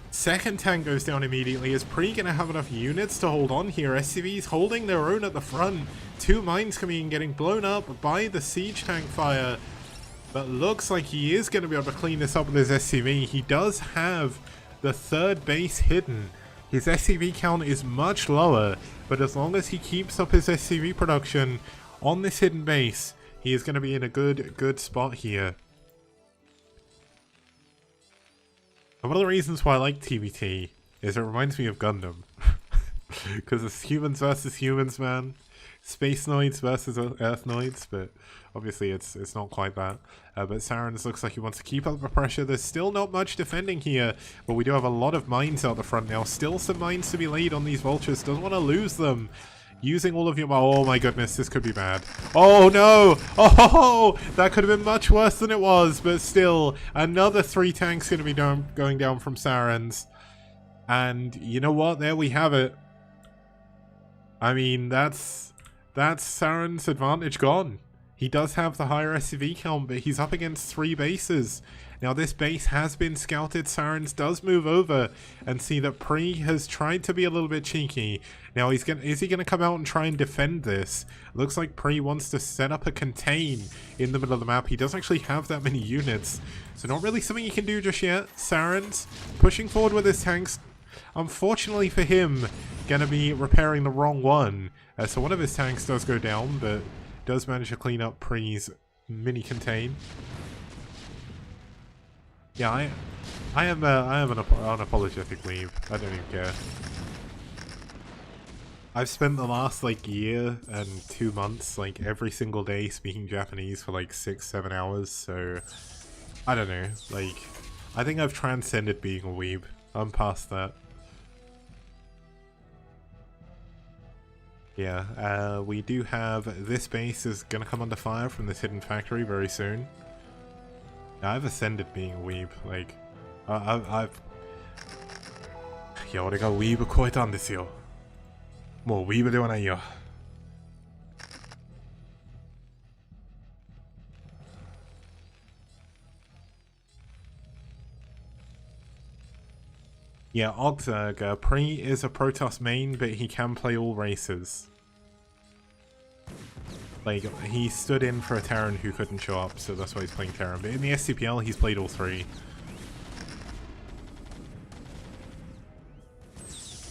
Second tank goes down immediately. Is Pre going to have enough units to hold on here? SCVs holding their own at the front. 2 mines coming in, getting blown up by the siege tank fire. But looks like he is going to be able to clean this up with his SCV. He does have the 3rd base hidden. His SCV count is much lower, but as long as he keeps up his SCV production on this hidden base, he is going to be in a good spot here. And one of the reasons why I like TVT is it reminds me of Gundam. Because it's humans versus humans, man. Space Noids versus Earth Noids, but obviously it's not quite that. But Saren's looks like he wants to keep up the pressure. There's still not much defending here, but we do have a lot of mines out the front now. Still some mines to be laid on these vultures. Doesn't want to lose them. Using all of your... Oh my goodness, this could be bad. Oh no! Oh, that could have been much worse than it was, but still, another 3 tanks going to be going down from Saren's. And you know what? There we have it. I mean, that's Saren's advantage gone. He does have the higher SCV count, but he's up against 3 bases. Now this base has been scouted. Saren's does move over and see that Pre has tried to be a little bit cheeky. Now is he going to come out and try and defend this? Looks like Pre wants to set up a contain in the middle of the map. He doesn't actually have that many units, so not really something he can do just yet. Saren's pushing forward with his tanks. Unfortunately for him, going to be repairing the wrong one. So one of his tanks does go down, but does manage to clean up Pre's mini contain. Yeah, I am an unapologetic weeb. I don't even care. I've spent the last like year and 2 months like every single day speaking Japanese for like 6-7 hours, so I don't know, like I think I've transcended being a weeb. I'm past that. Yeah, we do have this base is gonna come under fire from this hidden factory very soon. I've ascended being a weeb, like, I've... いや、俺がウィーブ超えたんですよ。もうウィーブではないよ。Yeah, Ogzerg, Pre is a Protoss main, but he can play all races. Like, he stood in for a Terran who couldn't show up, so that's why he's playing Terran. But in the STPL, he's played all 3.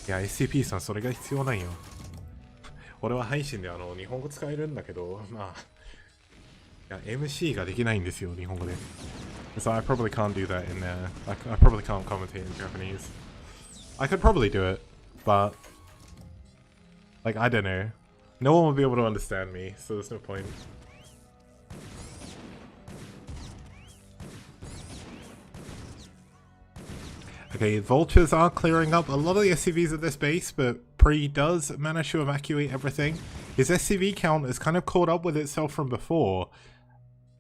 Yeah, SCP さん、それが必要ないよ。俺は配信で日本語使えるんだけど、まあ、いや、MC ができないんですよ、日本語で。So I probably can't do that in there. I probably can't commentate in Japanese. I could probably do it, but like I don't know. No one will be able to understand me, so there's no point. Okay, vultures are clearing up a lot of the SCVs at this base, but Pre does manage to evacuate everything. His SCV count has kind of caught up with itself from before.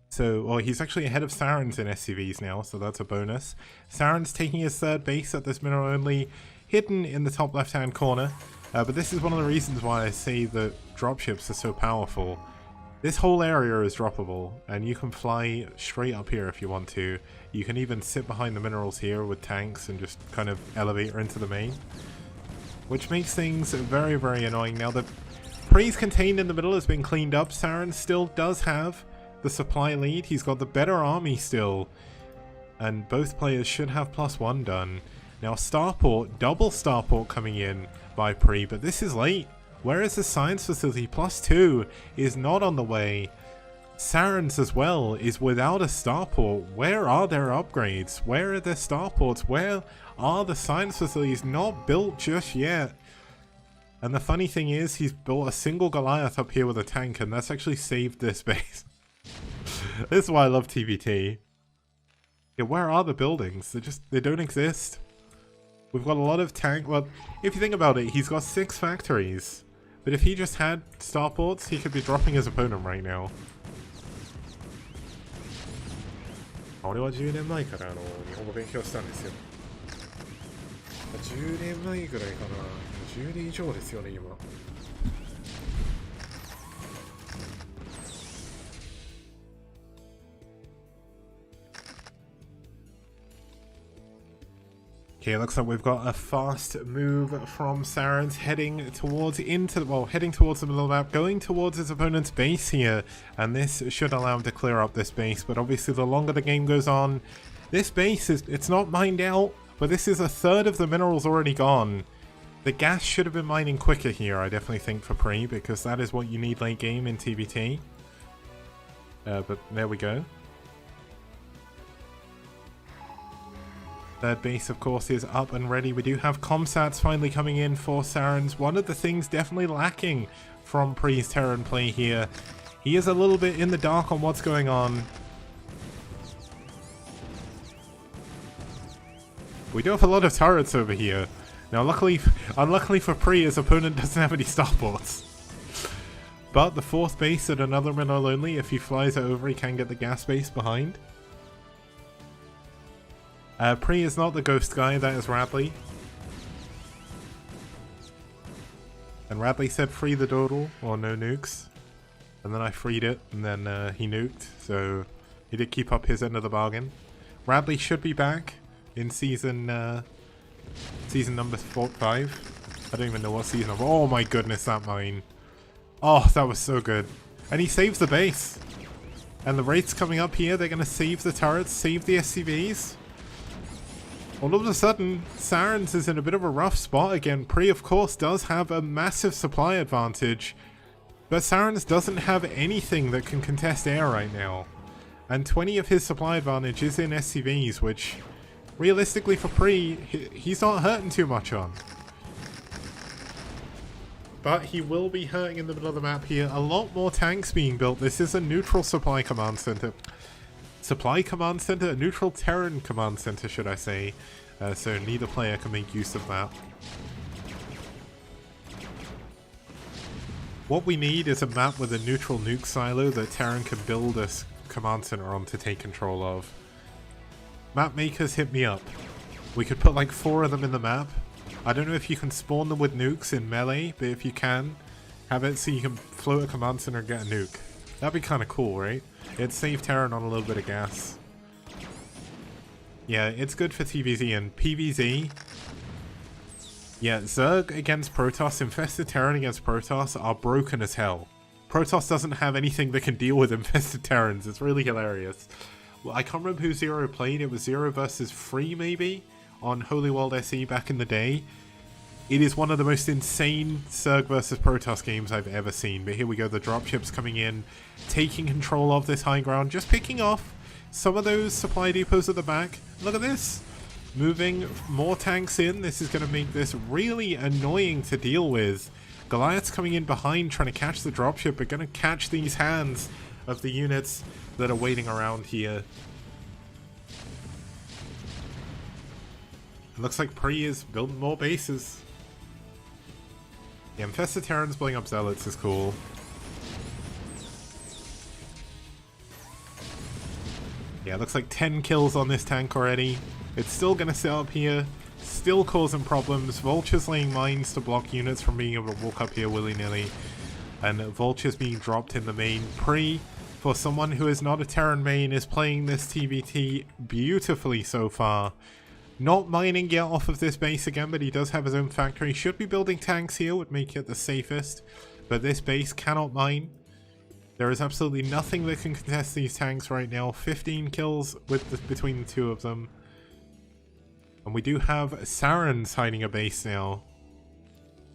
So, well, he's actually ahead of Saren's in SCVs now, so that's a bonus. Saren's taking his third base at this mineral only, hidden in the top left-hand corner. But this is one of the reasons why I say that dropships are so powerful. This whole area is droppable, and you can fly straight up here if you want to. You can even sit behind the minerals here with tanks and just kind of elevator into the main. Which makes things very, very annoying. Now, the Pre's contained in the middle has been cleaned up. Saren still does have the supply lead. He's got the better army still. And both players should have +1 done. Now, Starport, double Starport coming in by Pre, but this is late. Where is the science facility? +2 is not on the way. Saren's as well is without a starport. Where are their upgrades? Where are their starports? Where are the science facilities? Not built just yet. And the funny thing is, he's built a single Goliath up here with a tank, and that's actually saved this base. This is why I love TVT. Yeah, where are the buildings? They don't exist. We've got a lot of tank. Well, if you think about it, he's got 6 factories. But if he just had starports, he could be dropping his opponent right now. 俺は10年前から日本語勉強したんですよ。10年前ぐらいかな。10年以上ですよね、今。Okay, it looks like we've got a fast move from Saren's heading towards the middle of the map, going towards his opponent's base here, and this should allow him to clear up this base. But obviously, the longer the game goes on, this base it's not mined out, but this is a third of the minerals already gone. The gas should have been mining quicker here, I definitely think, for Pre, because that is what you need late game in TVT. But there we go. Third base, of course, is up and ready. We do have Comsats finally coming in for Saren's. One of the things definitely lacking from Pre's Terran play here. He is a little bit in the dark on what's going on. We do have a lot of turrets over here. Now, unluckily for Pre, his opponent doesn't have any starports. But the 4th base at another mineral only, if he flies it over, he can get the gas base behind. Pre is not the ghost guy, that is Radley. And Radley said free the doodle, or no nukes. And then I freed it, and then he nuked, so he did keep up his end of the bargain. Radley should be back in season number 5. I don't even know what season of. Oh my goodness, that mine. Oh, that was so good. And he saves the base. And the rates coming up here, they're going to save the turrets, save the SCVs. All of a sudden, Saren's is in a bit of a rough spot again. Pre, of course, does have a massive supply advantage, but Saren's doesn't have anything that can contest air right now. And 20 of his supply advantage is in SCVs, which, realistically for Pre, he's not hurting too much on. But he will be hurting in the middle of the map here. A lot more tanks being built. This is a neutral supply command center. A neutral Terran command center, should I say. So neither player can make use of that. What we need is a map with a neutral nuke silo that Terran can build a command center on to take control of. Map makers, hit me up. We could put like 4 of them in the map. I don't know if you can spawn them with nukes in melee, but if you can, have it so you can float a command center and get a nuke. That'd be kind of cool, right? It'd save Terran on a little bit of gas. Yeah, it's good for TVZ and PVZ. Yeah, Zerg against Protoss, Infested Terran against Protoss are broken as hell. Protoss doesn't have anything that can deal with Infested Terrans. It's really hilarious. Well, I can't remember who Zero played. It was Zero versus Free, maybe? On Holy World SE back in the day. It is one of the most insane Zerg versus Protoss games I've ever seen. But here we go, the dropships coming in, taking control of this high ground, just picking off some of those supply depots at the back. Look at this. Moving more tanks in. This is going to make this really annoying to deal with. Goliath's coming in behind, trying to catch the dropship, but gonna catch these hands of the units that are waiting around here. It looks like Pri is building more bases. Yeah, Infested Terrans blowing up Zealots is cool. Yeah, it looks like 10 kills on this tank already. It's still gonna sit up here, still causing problems. Vulture's laying mines to block units from being able to walk up here willy-nilly. And Vulture's being dropped in the main. Pri, for someone who is not a Terran main, is playing this TVT beautifully so far. Not mining yet off of this base again, but he does have his own factory. Should be building tanks here, would make it the safest. But this base cannot mine. There is absolutely nothing that can contest these tanks right now. 15 kills between the two of them. And we do have Sarens hiding a base now.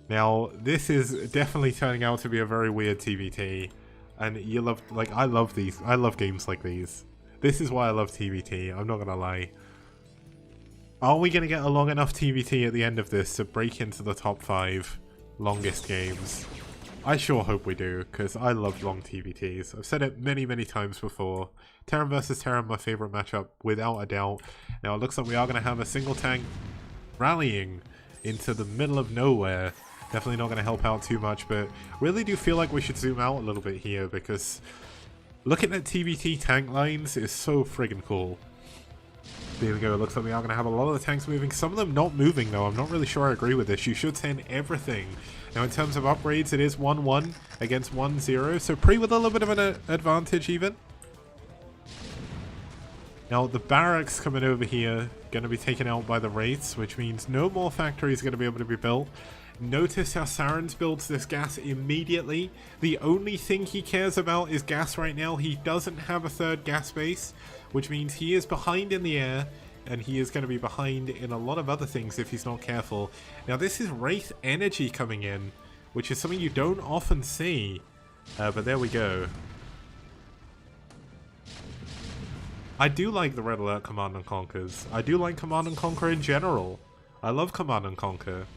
Now, this is definitely turning out to be a very weird TVT. And you love, like, I love these. I love games like these. This is why I love TVT, I'm not gonna lie. Are we going to get a long enough TVT at the end of this to break into the top 5 longest games? I sure hope we do, because I love long TVTs. I've said it many, many times before. Terran versus Terran, my favourite matchup, without a doubt. Now, it looks like we are going to have a single tank rallying into the middle of nowhere. Definitely not going to help out too much, but really do feel like we should zoom out a little bit here, because looking at TVT tank lines is so friggin' cool. There we go, it looks like we are going to have a lot of the tanks moving. Some of them not moving though, I'm not really sure I agree with this. You should send everything. Now in terms of upgrades, it is 1-1 against 1-0, so Pri with a little bit of an advantage even. Now the barracks coming over here, going to be taken out by the Wraiths, which means no more factories going to be able to be built. Notice how Sarens builds this gas immediately. The only thing he cares about is gas right now. He doesn't have a third gas base, which means he is behind in the air, and he is going to be behind in a lot of other things if he's not careful. Now this is Wraith energy coming in, which is something you don't often see, but there we go. I do like the Red Alert Command and Conquers. I do like Command and Conquer in general. I love Command and Conquer.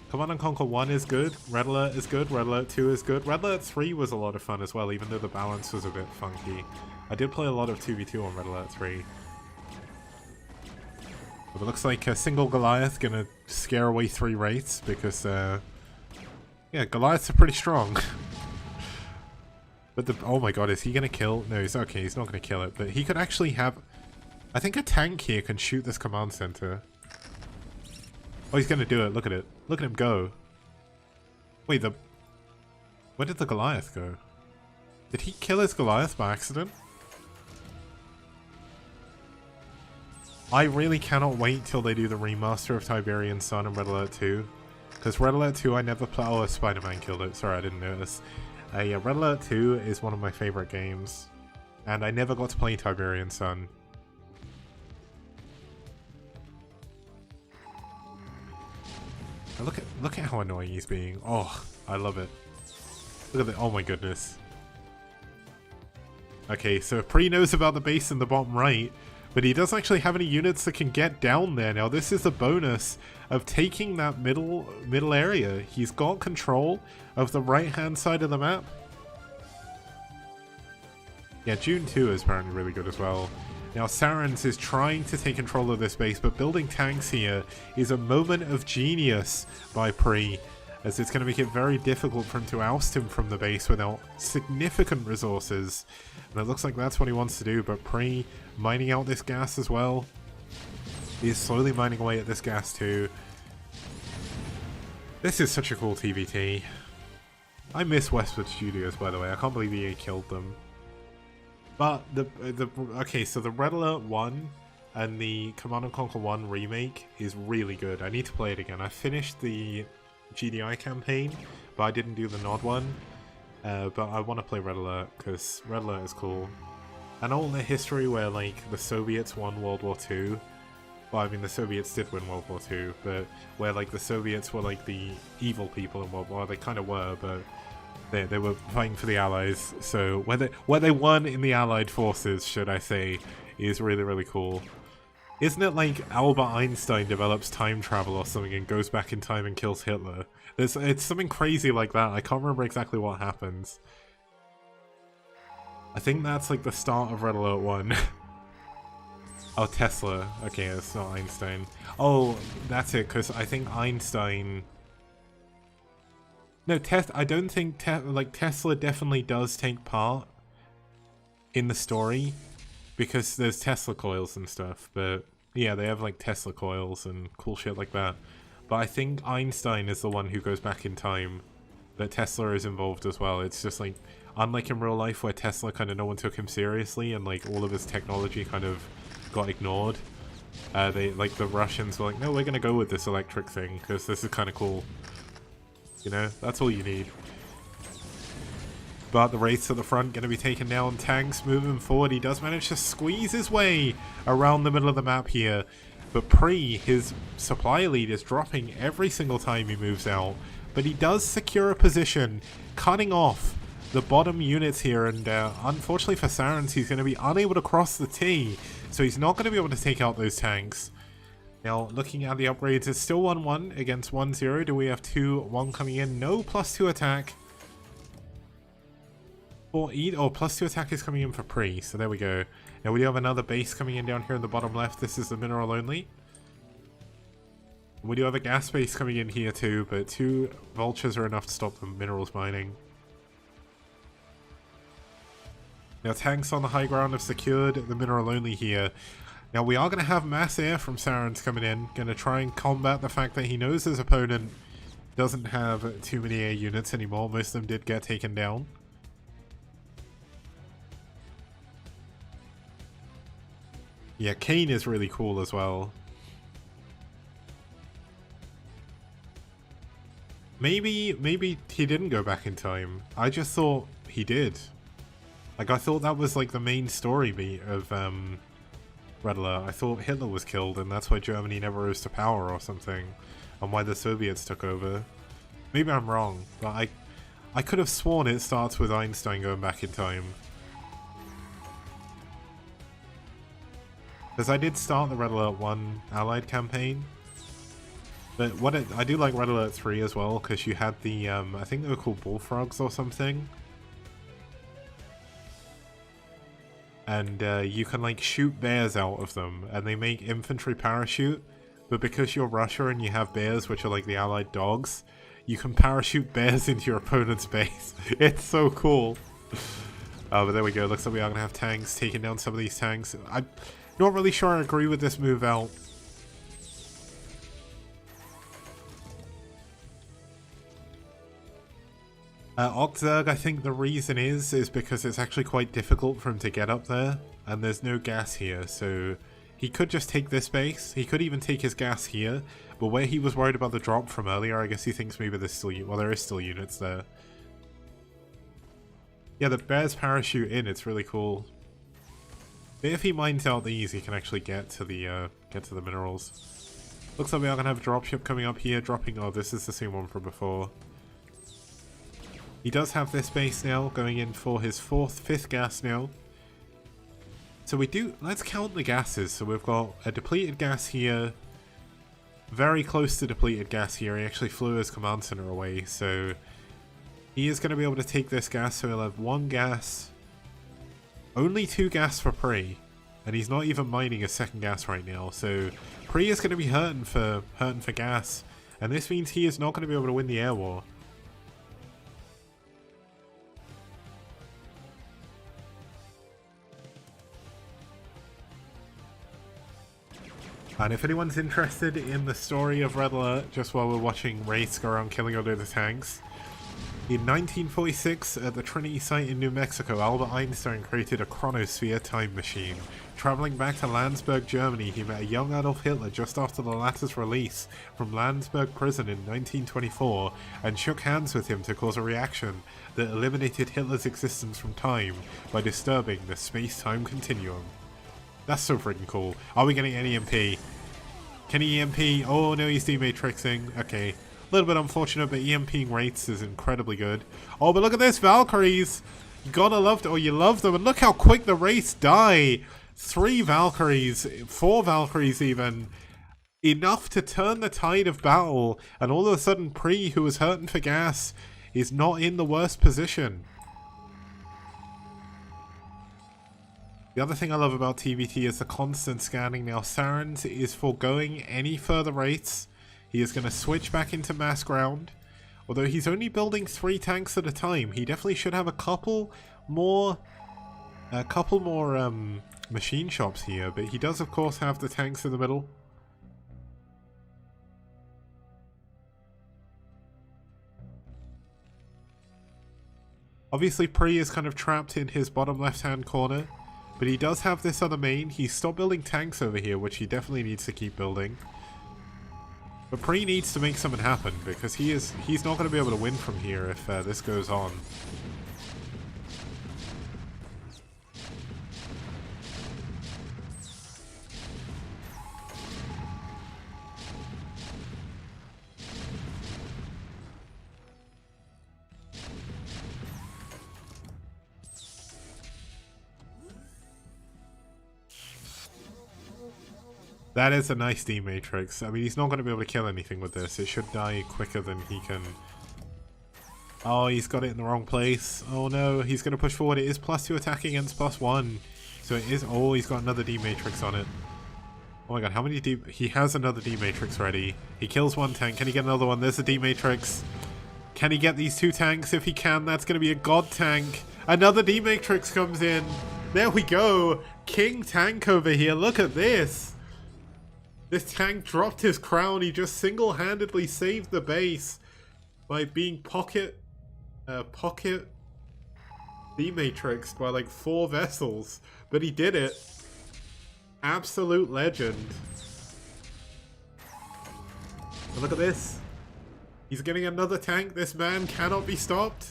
Command and Conquer 1 is good, Red Alert is good, Red Alert 2 is good. Red Alert 3 was a lot of fun as well, even though the balance was a bit funky. I did play a lot of 2v2 on Red Alert 3. But it looks like a single Goliath gonna scare away 3 Wraiths, because, yeah, Goliaths are pretty strong. But oh my god, is he gonna kill? No, he's okay, he's not gonna kill it, but he could actually have... I think a tank here can shoot this command center. Oh, he's gonna do it. Look at it. Look at him go. Wait, where did the Goliath go? Did he kill his Goliath by accident? I really cannot wait till they do the remaster of Tiberian Sun and Red Alert 2. Because Red Alert 2 I never played. Oh, Spider-Man killed it. Sorry, I didn't notice. Yeah, Red Alert 2 is one of my favorite games. And I never got to play Tiberian Sun. Look at how annoying he's being. Oh, I love it. Look at it. Oh my goodness. Okay, so Pri knows about the base in the bottom right, but he doesn't actually have any units that can get down there. Now this is the bonus of taking that middle area. He's got control of the right hand side of the map. Yeah, June 2 is apparently really good as well. Now Sarens is trying to take control of this base, but building tanks here is a moment of genius by Pri, as it's going to make it very difficult for him to oust him from the base without significant resources. And it looks like that's what he wants to do, but Pri mining out this gas as well. He is slowly mining away at this gas too. This is such a cool TVT. I miss Westwood Studios, by the way. I can't believe EA killed them. But okay, so the Red Alert 1 and the Command & Conquer 1 remake is really good. I need to play it again. I finished the GDI campaign, but I didn't do the Nod one. But I want to play Red Alert, because Red Alert is cool. An alternate history where, like, the Soviets won World War II. Well, I mean, the Soviets did win World War II, but where, like, the Soviets were, like, the evil people in World War. They kind of were, but... They were fighting for the Allies, so where they won in the Allied forces, should I say, is really, really cool. Isn't it like Albert Einstein develops time travel or something and goes back in time and kills Hitler? It's something crazy like that. I can't remember exactly what happens. I think that's like the start of Red Alert 1. Oh, Tesla. Okay, it's not Einstein. Oh, that's it, because I think Einstein... No, I don't think Tesla definitely does take part in the story, because there's Tesla coils and stuff, but yeah, they have like Tesla coils and cool shit like that. But I think Einstein is the one who goes back in time, but Tesla is involved as well. It's just like, unlike in real life where Tesla kind of no one took him seriously and like all of his technology kind of got ignored. They like the Russians were like, no, we're gonna go with this electric thing because this is kind of cool. You know, that's all you need. But the Wraiths at the front going to be taken down. Tanks moving forward. He does manage to squeeze his way around the middle of the map here. But Pre, his supply lead, is dropping every single time he moves out. But he does secure a position, cutting off the bottom units here. And unfortunately for Sarens, he's going to be unable to cross the T. So he's not going to be able to take out those tanks. Now, looking at the upgrades, it's still 1-1 against 1-0. Do we have 2-1 coming in? No, +2 attack. +2 attack is coming in for Pre, so there we go. Now we do have another base coming in down here in the bottom left. This is the mineral only. We do have a gas base coming in here too, but 2 vultures are enough to stop the minerals mining. Now tanks on the high ground have secured the mineral only here. Now we are going to have mass air from Sarens coming in. Going to try and combat the fact that he knows his opponent doesn't have too many air units anymore. Most of them did get taken down. Yeah, Kane is really cool as well. Maybe he didn't go back in time. I just thought he did. Like, I thought that was like the main story beat of Red Alert. I thought Hitler was killed and that's why Germany never rose to power or something. And why the Soviets took over. Maybe I'm wrong, but I could have sworn it starts with Einstein going back in time. Because I did start the Red Alert 1 Allied campaign. But I do like Red Alert 3 as well, because you had the, I think they were called bullfrogs or something. And you can like shoot bears out of them, and they make infantry parachute. But because you're Russia and you have bears, which are like the Allied dogs, you can parachute bears into your opponent's base. It's so cool. But there we go, looks like we are going to have tanks taking down some of these tanks. I'm not really sure I agree with this move out. Oxzerg, I think the reason is because it's actually quite difficult for him to get up there, and there's no gas here, so he could just take this base. He could even take his gas here, but where he was worried about the drop from earlier, I guess he thinks maybe there's still, well, there is still units there. Yeah, the bears parachute in, it's really cool. But if he mines out these, he can actually get to the minerals. Looks like we are gonna have a dropship coming up here, dropping. Oh, this is the same one from before. He does have this base now, going in for his 5th gas now. So we do. Let's count the gases. So we've got a depleted gas here, very close to depleted gas here. He actually flew his command center away, so he is going to be able to take this gas. So he'll have 1 gas. Only 2 gas for Pre, and he's not even mining a 2nd gas right now. So Pre is going to be hurting for gas, and this means he is not going to be able to win the air war. And if anyone's interested in the story of Red Alert, just while we're watching Wraiths go around killing all of the tanks, in 1946, at the Trinity site in New Mexico, Albert Einstein created a chronosphere time machine. Traveling back to Landsberg, Germany, he met a young Adolf Hitler just after the latter's release from Landsberg prison in 1924 and shook hands with him to cause a reaction that eliminated Hitler's existence from time by disturbing the space-time continuum. That's so freaking cool. Are we getting an EMP? Can he EMP? Oh no, he's dematrixing. Okay. A little bit unfortunate, but EMPing Wraiths is incredibly good. Oh, but look at this, Valkyries! You gotta love them. Oh, you love them. And look how quick the Wraiths die! 3 Valkyries, 4 Valkyries even. Enough to turn the tide of battle, and all of a sudden Pre, who was hurting for gas, is not in the worst position. The other thing I love about TBT is the constant scanning. Now Sarens is foregoing any further rates. He is going to switch back into mass ground. Although he's only building 3 tanks at a time, he definitely should have a couple more machine shops here, but he does of course have the tanks in the middle. Obviously Pre is kind of trapped in his bottom left hand corner, but he does have this other main. He's stopped building tanks over here, which he definitely needs to keep building. But Pre needs to make something happen, because he's not going to be able to win from here if this goes on. That is a nice D-Matrix. I mean, he's not going to be able to kill anything with this. It should die quicker than he can... Oh, he's got it in the wrong place. Oh no, he's going to push forward. It is +2 attack against +1. So it is... Oh, he's got another D-Matrix on it. Oh my god, how many D... He has another D-Matrix ready. He kills 1 tank. Can he get another one? There's a D-Matrix. Can he get these 2 tanks? If he can, that's going to be a god tank. Another D-Matrix comes in. There we go. King tank over here. Look at this. This tank dropped his crown. He just single-handedly saved the base by being pocket D-Matrixed by like 4 vessels. But he did it. Absolute legend. And look at this. He's getting another tank. This man cannot be stopped.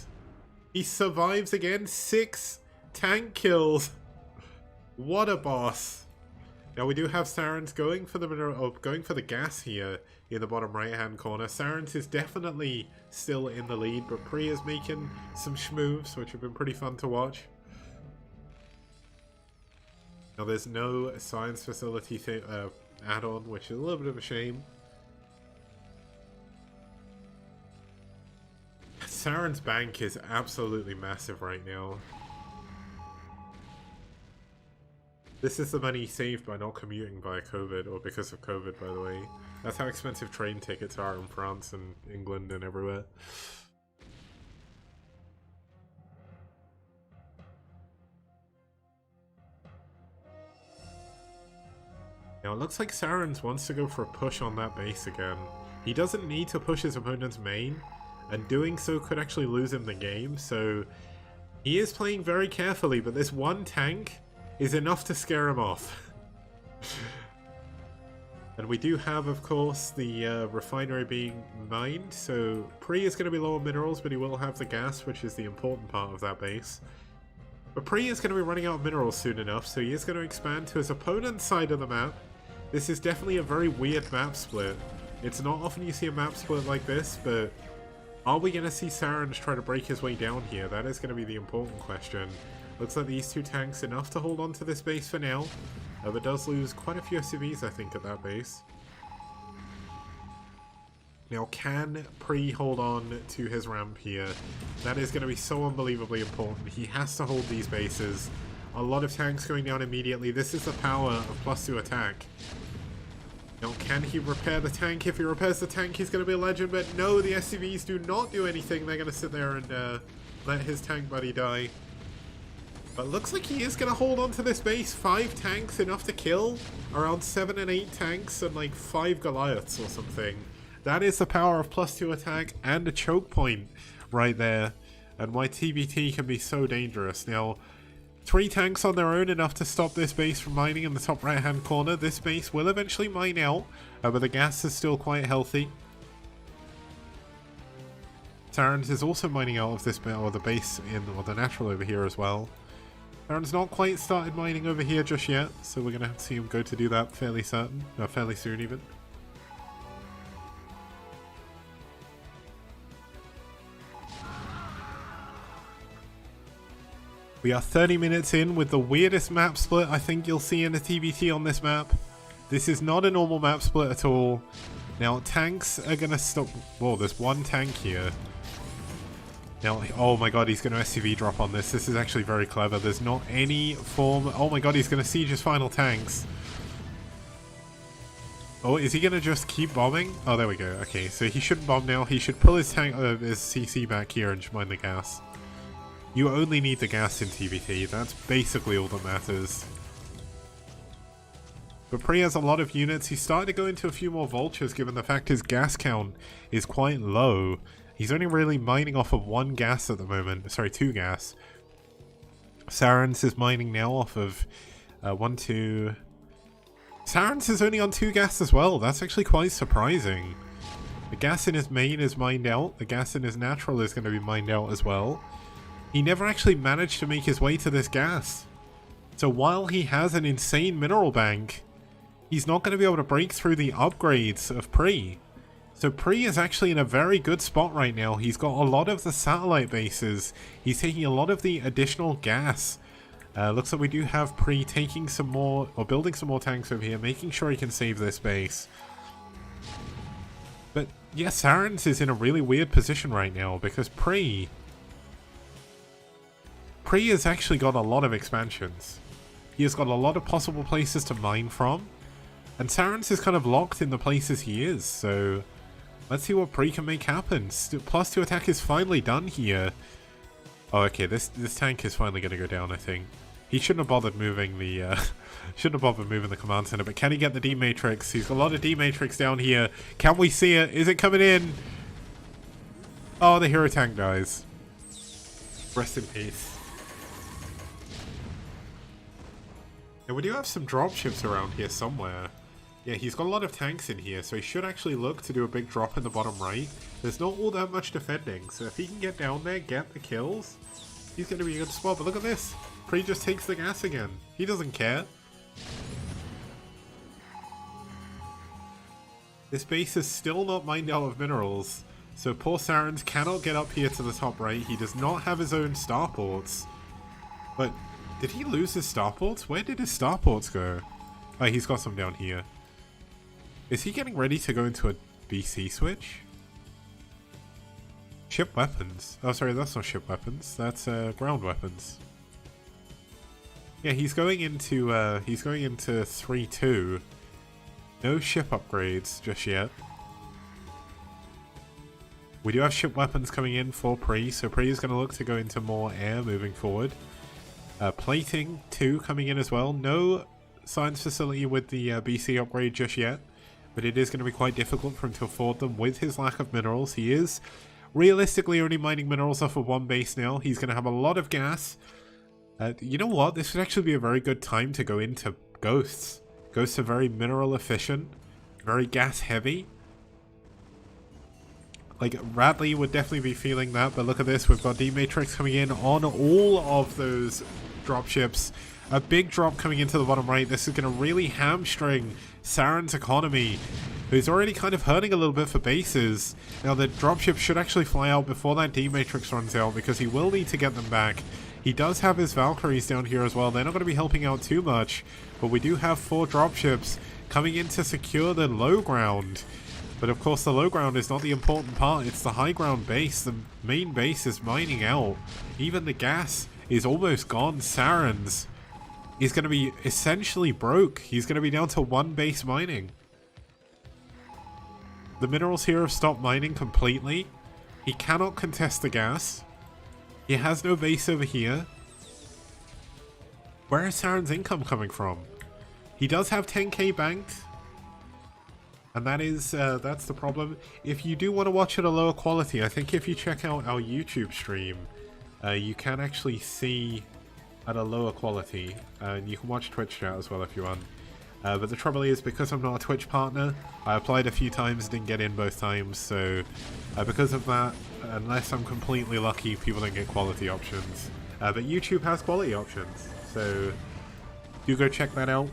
He survives again. 6 tank kills. What a boss. Now we do have Sarens going for the gas here in the bottom right hand corner. Sarens is definitely still in the lead, but Pre is making some schmoves, which have been pretty fun to watch. Now there's no science facility add-on, which is a little bit of a shame. Sarens' bank is absolutely massive right now. This is the money saved by not commuting via COVID, or because of COVID, by the way. That's how expensive train tickets are in France and England and everywhere. Now it looks like Sarens wants to go for a push on that base again. He doesn't need to push his opponent's main, and doing so could actually lose him the game, so he is playing very carefully, but this 1 tank is enough to scare him off. And we do have, of course, the refinery being mined, so Pre is going to be low on minerals, but he will have the gas, which is the important part of that base. But Pre is going to be running out of minerals soon enough, so he is going to expand to his opponent's side of the map. This is definitely a very weird map split. It's not often you see a map split like this, but are we going to see Sarens try to break his way down here? That is going to be the important question. Looks like these 2 tanks enough to hold on to this base for now. But does lose quite a few SCVs, I think, at that base. Now, can Pre hold on to his ramp here? That is going to be so unbelievably important. He has to hold these bases. A lot of tanks going down immediately. This is the power of +2 attack. Now, can he repair the tank? If he repairs the tank, he's going to be a legend. But no, the SCVs do not do anything. They're going to sit there and let his tank buddy die. But looks like he is going to hold on to this base. 5 tanks, enough to kill. Around 7 and 8 tanks and like 5 Goliaths or something. That is the power of +2 attack and a choke point right there. And why TBT can be so dangerous. Now, 3 tanks on their own, enough to stop this base from mining in the top right hand corner. This base will eventually mine out, but the gas is still quite healthy. Sarens is also mining out of this bit, or the base or the natural over here as well. Sarens not quite started mining over here just yet, so we're going to have to see him go to do that fairly soon even. We are 30 minutes in with the weirdest map split I think you'll see in a TBT on this map. This is not a normal map split at all. Now, tanks are going to stop... Whoa, there's one tank here. Now, oh my god, he's going to SCV drop on this. This is actually very clever. There's not any form... Oh my god, he's going to siege his final tanks. Oh, is he going to just keep bombing? Oh, there we go. Okay, so he shouldn't bomb now. He should pull his tank, his CC back here and just mine the gas. You only need the gas in TBT. That's basically all that matters. But Pri has a lot of units. He's starting to go into a few more vultures given the fact his gas count is quite low. He's only really mining off of one gas at the moment. Sorry, two gas. Sarens is mining now off of 1, 2... Sarens is only on 2 gas as well. That's actually quite surprising. The gas in his main is mined out. The gas in his natural is going to be mined out as well. He never actually managed to make his way to this gas. So while he has an insane mineral bank, he's not going to be able to break through the upgrades of Pri. So Pri is actually in a very good spot right now. He's got a lot of the satellite bases. He's taking a lot of the additional gas. Looks like we do have Pri taking some more, or building some more tanks over here, making sure he can save this base. But yeah, Sarens is in a really weird position right now because Pri has actually got a lot of expansions. He has got a lot of possible places to mine from. And Sarens is kind of locked in the places he is, so let's see what Pri can make happen. +2 attack is finally done here. Oh, okay, this tank is finally going to go down, I think. He shouldn't have bothered moving the command center, but can he get the D matrix? He's got a lot of D matrix down here. Can we see it? Is it coming in? Oh, the hero tank dies. Rest in peace. And we do have some dropships around here somewhere. Yeah, he's got a lot of tanks in here, so he should actually look to do a big drop in the bottom right. There's not all that much defending, so if he can get down there, get the kills, he's going to be a good spot. But look at this. Pri just takes the gas again. He doesn't care. This base is still not mined out of minerals, so poor Sarens cannot get up here to the top right. He does not have his own starports. But did he lose his starports? Where did his starports go? Oh, he's got some down here. Is he getting ready to go into a BC switch? Ship weapons. Oh, sorry, that's not ship weapons. That's ground weapons. Yeah, he's going into 3-2. No ship upgrades just yet. We do have ship weapons coming in for Pri, so Pri is going to look to go into more air moving forward. Plating 2 coming in as well. No science facility with the BC upgrade just yet, but it is going to be quite difficult for him to afford them with his lack of minerals. He is realistically only mining minerals off of one base now. He's going to have a lot of gas. You know what? This would actually be a very good time to go into ghosts. Ghosts are very mineral efficient, very gas heavy. Like, Radley would definitely be feeling that, but look at this. We've got D-Matrix coming in on all of those dropships. A big drop coming into the bottom right. This is going to really hamstring Sarens' economy, who's already kind of hurting a little bit for bases. Now, the dropship should actually fly out before that D-Matrix runs out, because he will need to get them back. He does have his Valkyries down here as well. They're not going to be helping out too much, but we do have 4 dropships coming in to secure the low ground. But of course the low ground is not the important part, it's the high ground base. The main base is mining out. Even the gas is almost gone. Sarens is going to be essentially broke. He's going to be down to 1 base mining. The minerals here have stopped mining completely. He cannot contest the gas. He has no base over here. Where is Sarens' income coming from? He does have 10k banked. And that is, that's the problem. If you do want to watch at a lower quality, I think if you check out our YouTube stream, you can actually see at a lower quality. And you can watch Twitch chat as well if you want. But the trouble is, because I'm not a Twitch partner, I applied a few times, didn't get in both times. So because of that, unless I'm completely lucky, people don't get quality options. But YouTube has quality options. So do go check that out.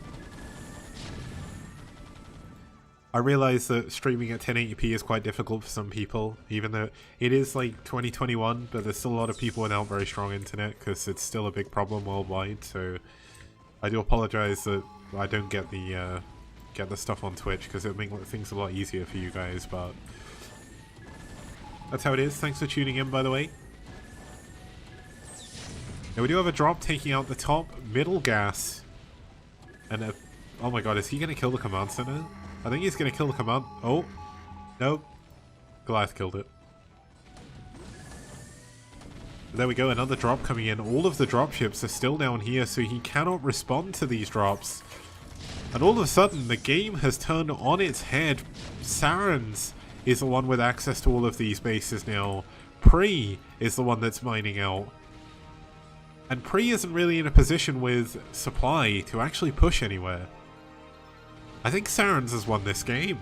I realize that streaming at 1080p is quite difficult for some people, even though it is like 2021, but there's still a lot of people without very strong internet because it's still a big problem worldwide. So I do apologize that I don't get the stuff on Twitch because it would make things a lot easier for you guys, but that's how it is. Thanks for tuning in, by the way. Now we do have a drop taking out the top middle gas, and oh my god, is he gonna kill the command center? I think he's going to kill the command. Oh, nope. Goliath killed it. There we go, another drop coming in. All of the dropships are still down here, so he cannot respond to these drops. And all of a sudden, the game has turned on its head. Sarens is the one with access to all of these bases now. Pre is the one that's mining out. And Pre isn't really in a position with supply to actually push anywhere. I think Sarens has won this game.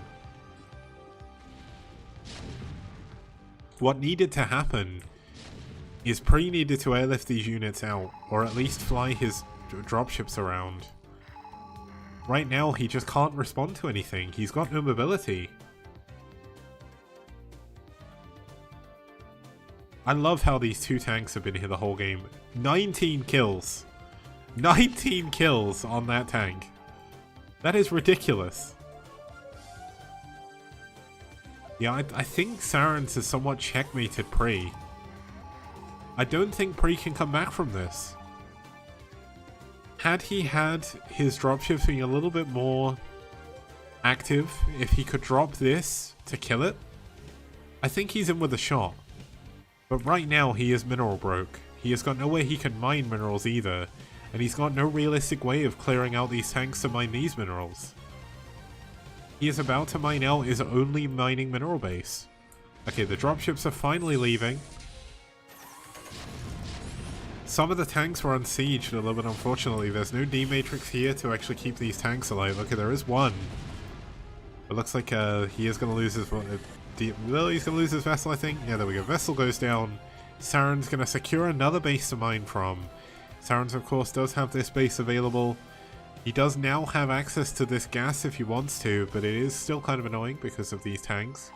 What needed to happen is Pre needed to airlift these units out, or at least fly his dropships around. Right now, he just can't respond to anything. He's got no mobility. I love how these two tanks have been here the whole game. 19 kills. 19 kills on that tank. That is ridiculous. Yeah, I think Sarens has somewhat checkmated Pre. I don't think Pre can come back from this. Had he had his dropships being a little bit more active, if he could drop this to kill it, I think he's in with a shot. But right now he is mineral broke. He has got no way he can mine minerals either. And he's got no realistic way of clearing out these tanks to mine these minerals. He is about to mine out his only mining mineral base. Okay, the dropships are finally leaving. Some of the tanks were unsieged a little bit, unfortunately. There's no D-Matrix here to actually keep these tanks alive. Okay, there is one. It looks like he is going to lose his... well, he's going to lose his vessel, I think. Yeah, there we go. Vessel goes down. Saren's going to secure another base to mine from. Sarens, of course, does have this base available. He does now have access to this gas if he wants to, but it is still kind of annoying because of these tanks.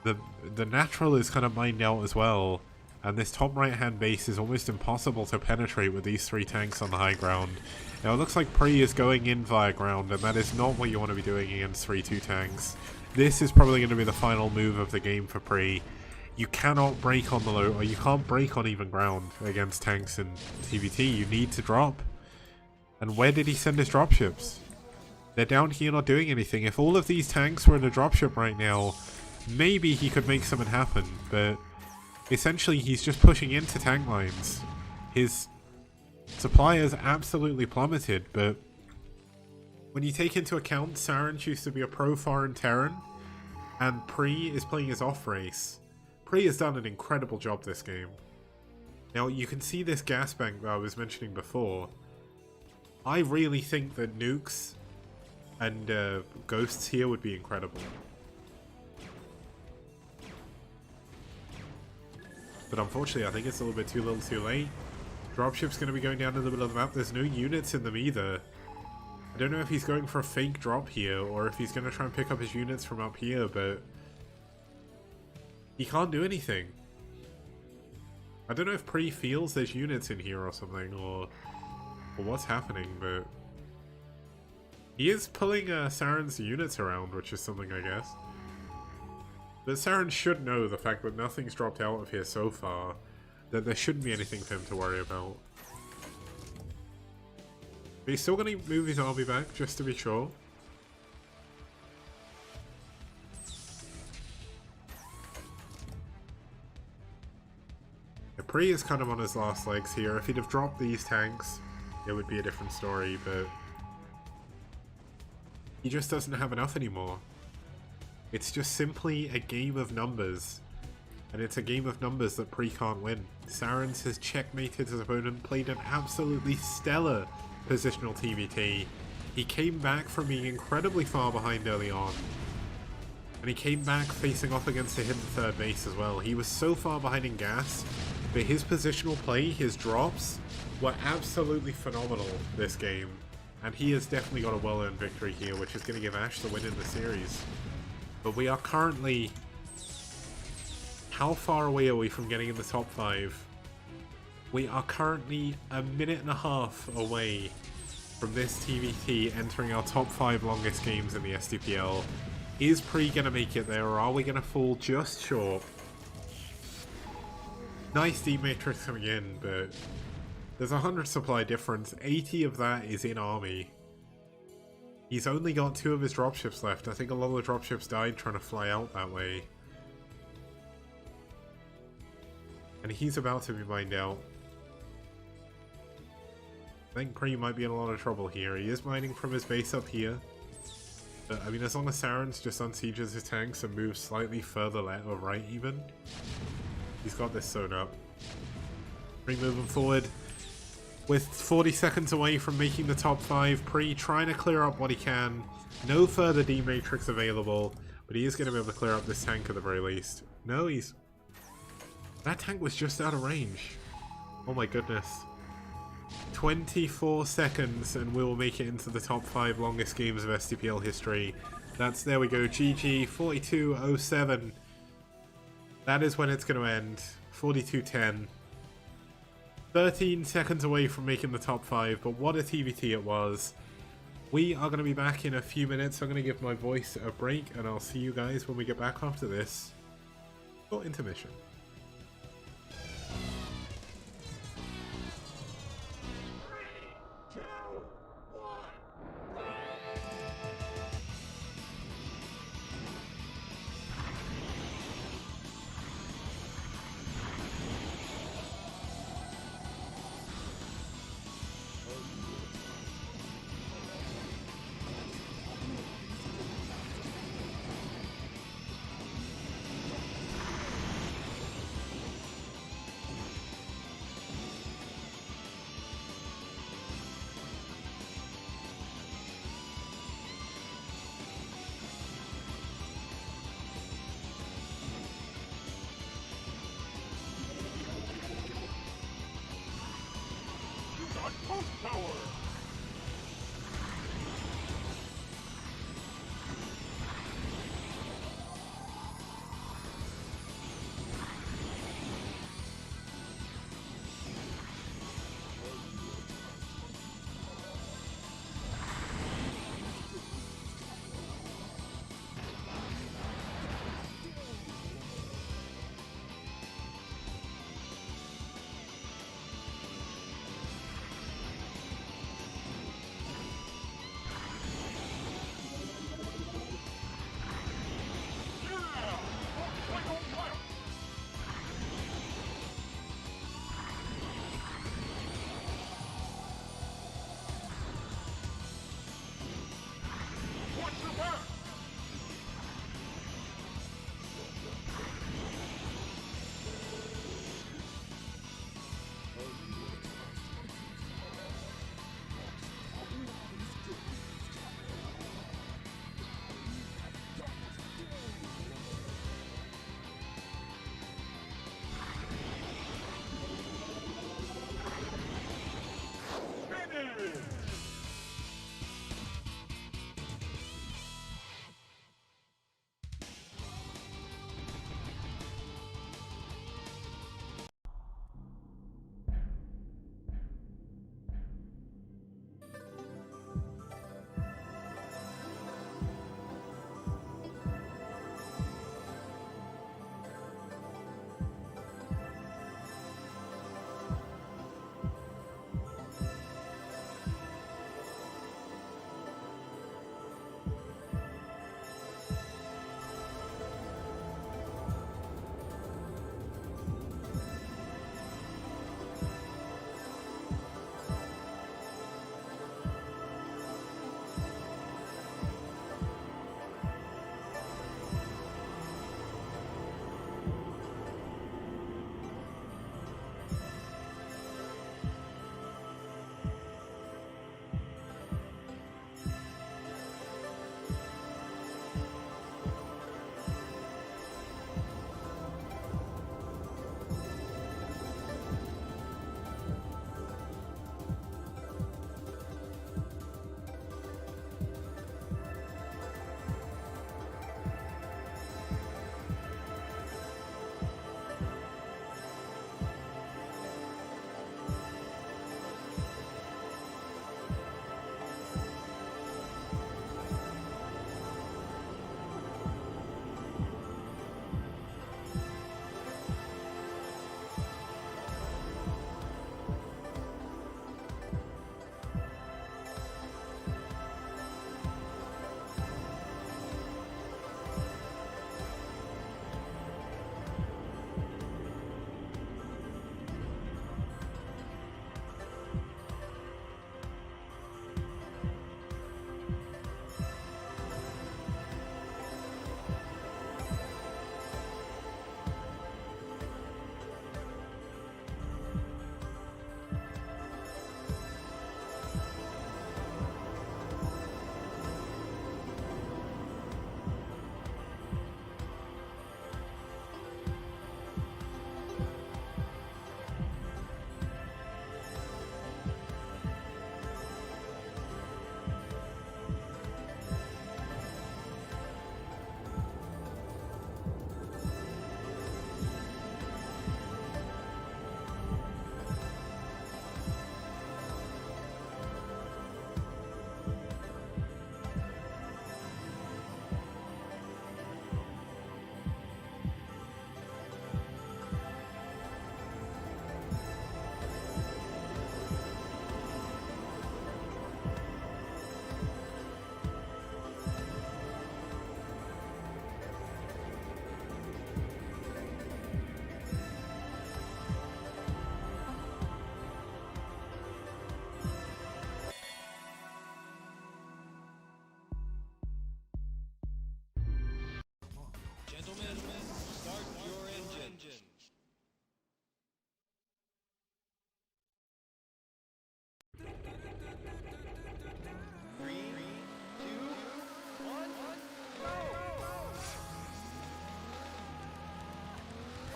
The natural is kind of mined out as well, and this top right-hand base is almost impossible to penetrate with these three tanks on the high ground. Now, it looks like Pre is going in via ground, and that is not what you want to be doing against 3-2 tanks. This is probably going to be the final move of the game for Pre. You cannot break on the low, or you can't break on even ground against tanks in TVT. You need to drop. And where did he send his dropships? They're down here not doing anything. If all of these tanks were in a dropship right now, maybe he could make something happen. But essentially, he's just pushing into tank lines. His supply has absolutely plummeted, but when you take into account Sarens used to be a pro-foreign Terran, and Pre is playing his off-race, Pre has done an incredible job this game. Now, you can see this gas bank that I was mentioning before. I really think that nukes and ghosts here would be incredible. But unfortunately, I think it's a little bit too little too late. Dropship's going to be going down to the middle of the map. There's no units in them either. I don't know if he's going for a fake drop here, or if he's going to try and pick up his units from up here, but he can't do anything. I don't know if Pre feels there's units in here or something, or what's happening, but he is pulling Saren's units around, which is something, I guess. But Saren should know the fact that nothing's dropped out of here so far, that there shouldn't be anything for him to worry about. But he's still going to move his army back, just to be sure. Pre is kind of on his last legs here. If he'd have dropped these tanks, it would be a different story, but he just doesn't have enough anymore. It's just simply a game of numbers, and it's a game of numbers that Pre can't win. Sarens has checkmated his opponent, played an absolutely stellar positional TVT. He came back from being incredibly far behind early on, and he came back facing off against a hidden third base as well. He was so far behind in gas, but his positional play, his drops, were absolutely phenomenal this game. And he has definitely got a well-earned victory here, which is going to give Ash the win in the series. But we are currently... How far away are we from getting in the top 5? We are currently a minute and a half away from this TVT entering our top 5 longest games in the STPL. Is Pre going to make it there, or are we going to fall just short? Nice deep matrix coming in, but there's 100 supply difference. 80 of that is in army. He's only got 2 of his dropships left. I think a lot of the dropships died trying to fly out that way. And he's about to be mined out. I think Pre might be in a lot of trouble here. He is mining from his base up here. But, I mean, as long as Saren's just unsieges his tanks and moves slightly further left or right even, he's got this sewn up. Pre moving forward. With 40 seconds away from making the top 5, Pre trying to clear up what he can. No further D-Matrix available, but he is going to be able to clear up this tank at the very least. No, he's... That tank was just out of range. Oh my goodness. 24 seconds and we will make it into the top 5 longest games of STPL history. That's, there we go, GG, 42.07. That is when it's going to end. 42.10. 13 seconds away from making the top 5, but what a TVT it was. We are going to be back in a few minutes. I'm going to give my voice a break, and I'll see you guys when we get back after this for intermission.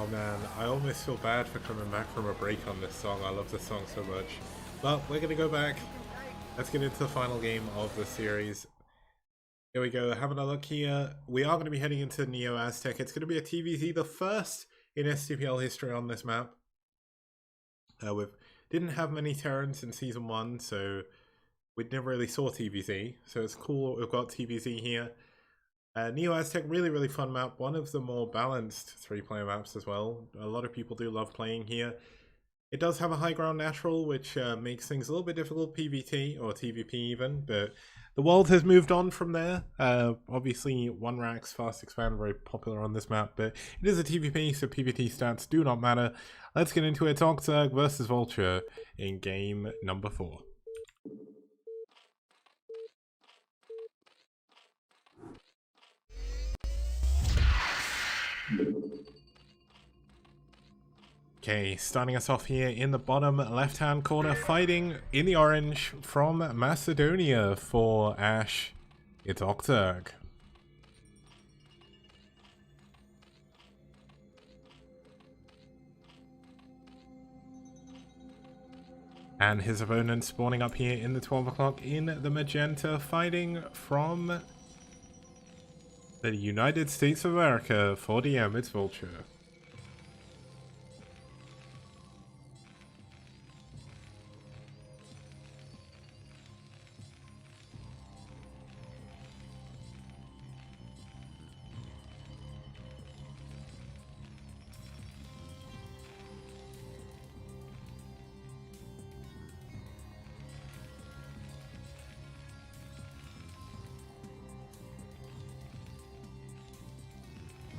Oh man, I almost feel bad for coming back from a break on this song. I love this song so much. But we're gonna go back. Let's get into the final game of the series. Here we go, having a look here. We are going to be heading into Neo Aztec. It's going to be a TVZ, the first in STPL history on this map. We didn't have many Terrans in Season 1, so we never really saw TVZ. So it's cool we've got TVZ here. Neo Aztec, really fun map. One of the more balanced 3-player maps as well. A lot of people do love playing here. It does have a high ground natural, which makes things a little bit difficult PvT, or TVP even, but the world has moved on from there. Obviously, 1-Rax, Fast Expand, very popular on this map, but it is a TVP, so PvT stats do not matter. Let's get into it. Zerg versus Vulture in game number 4. Okay, starting us off here in the bottom left-hand corner, fighting in the orange from Macedonia for Ash, it's Zerg. And his opponent spawning up here in the 12 o'clock in the magenta, fighting from the United States of America for DM, it's Vulture.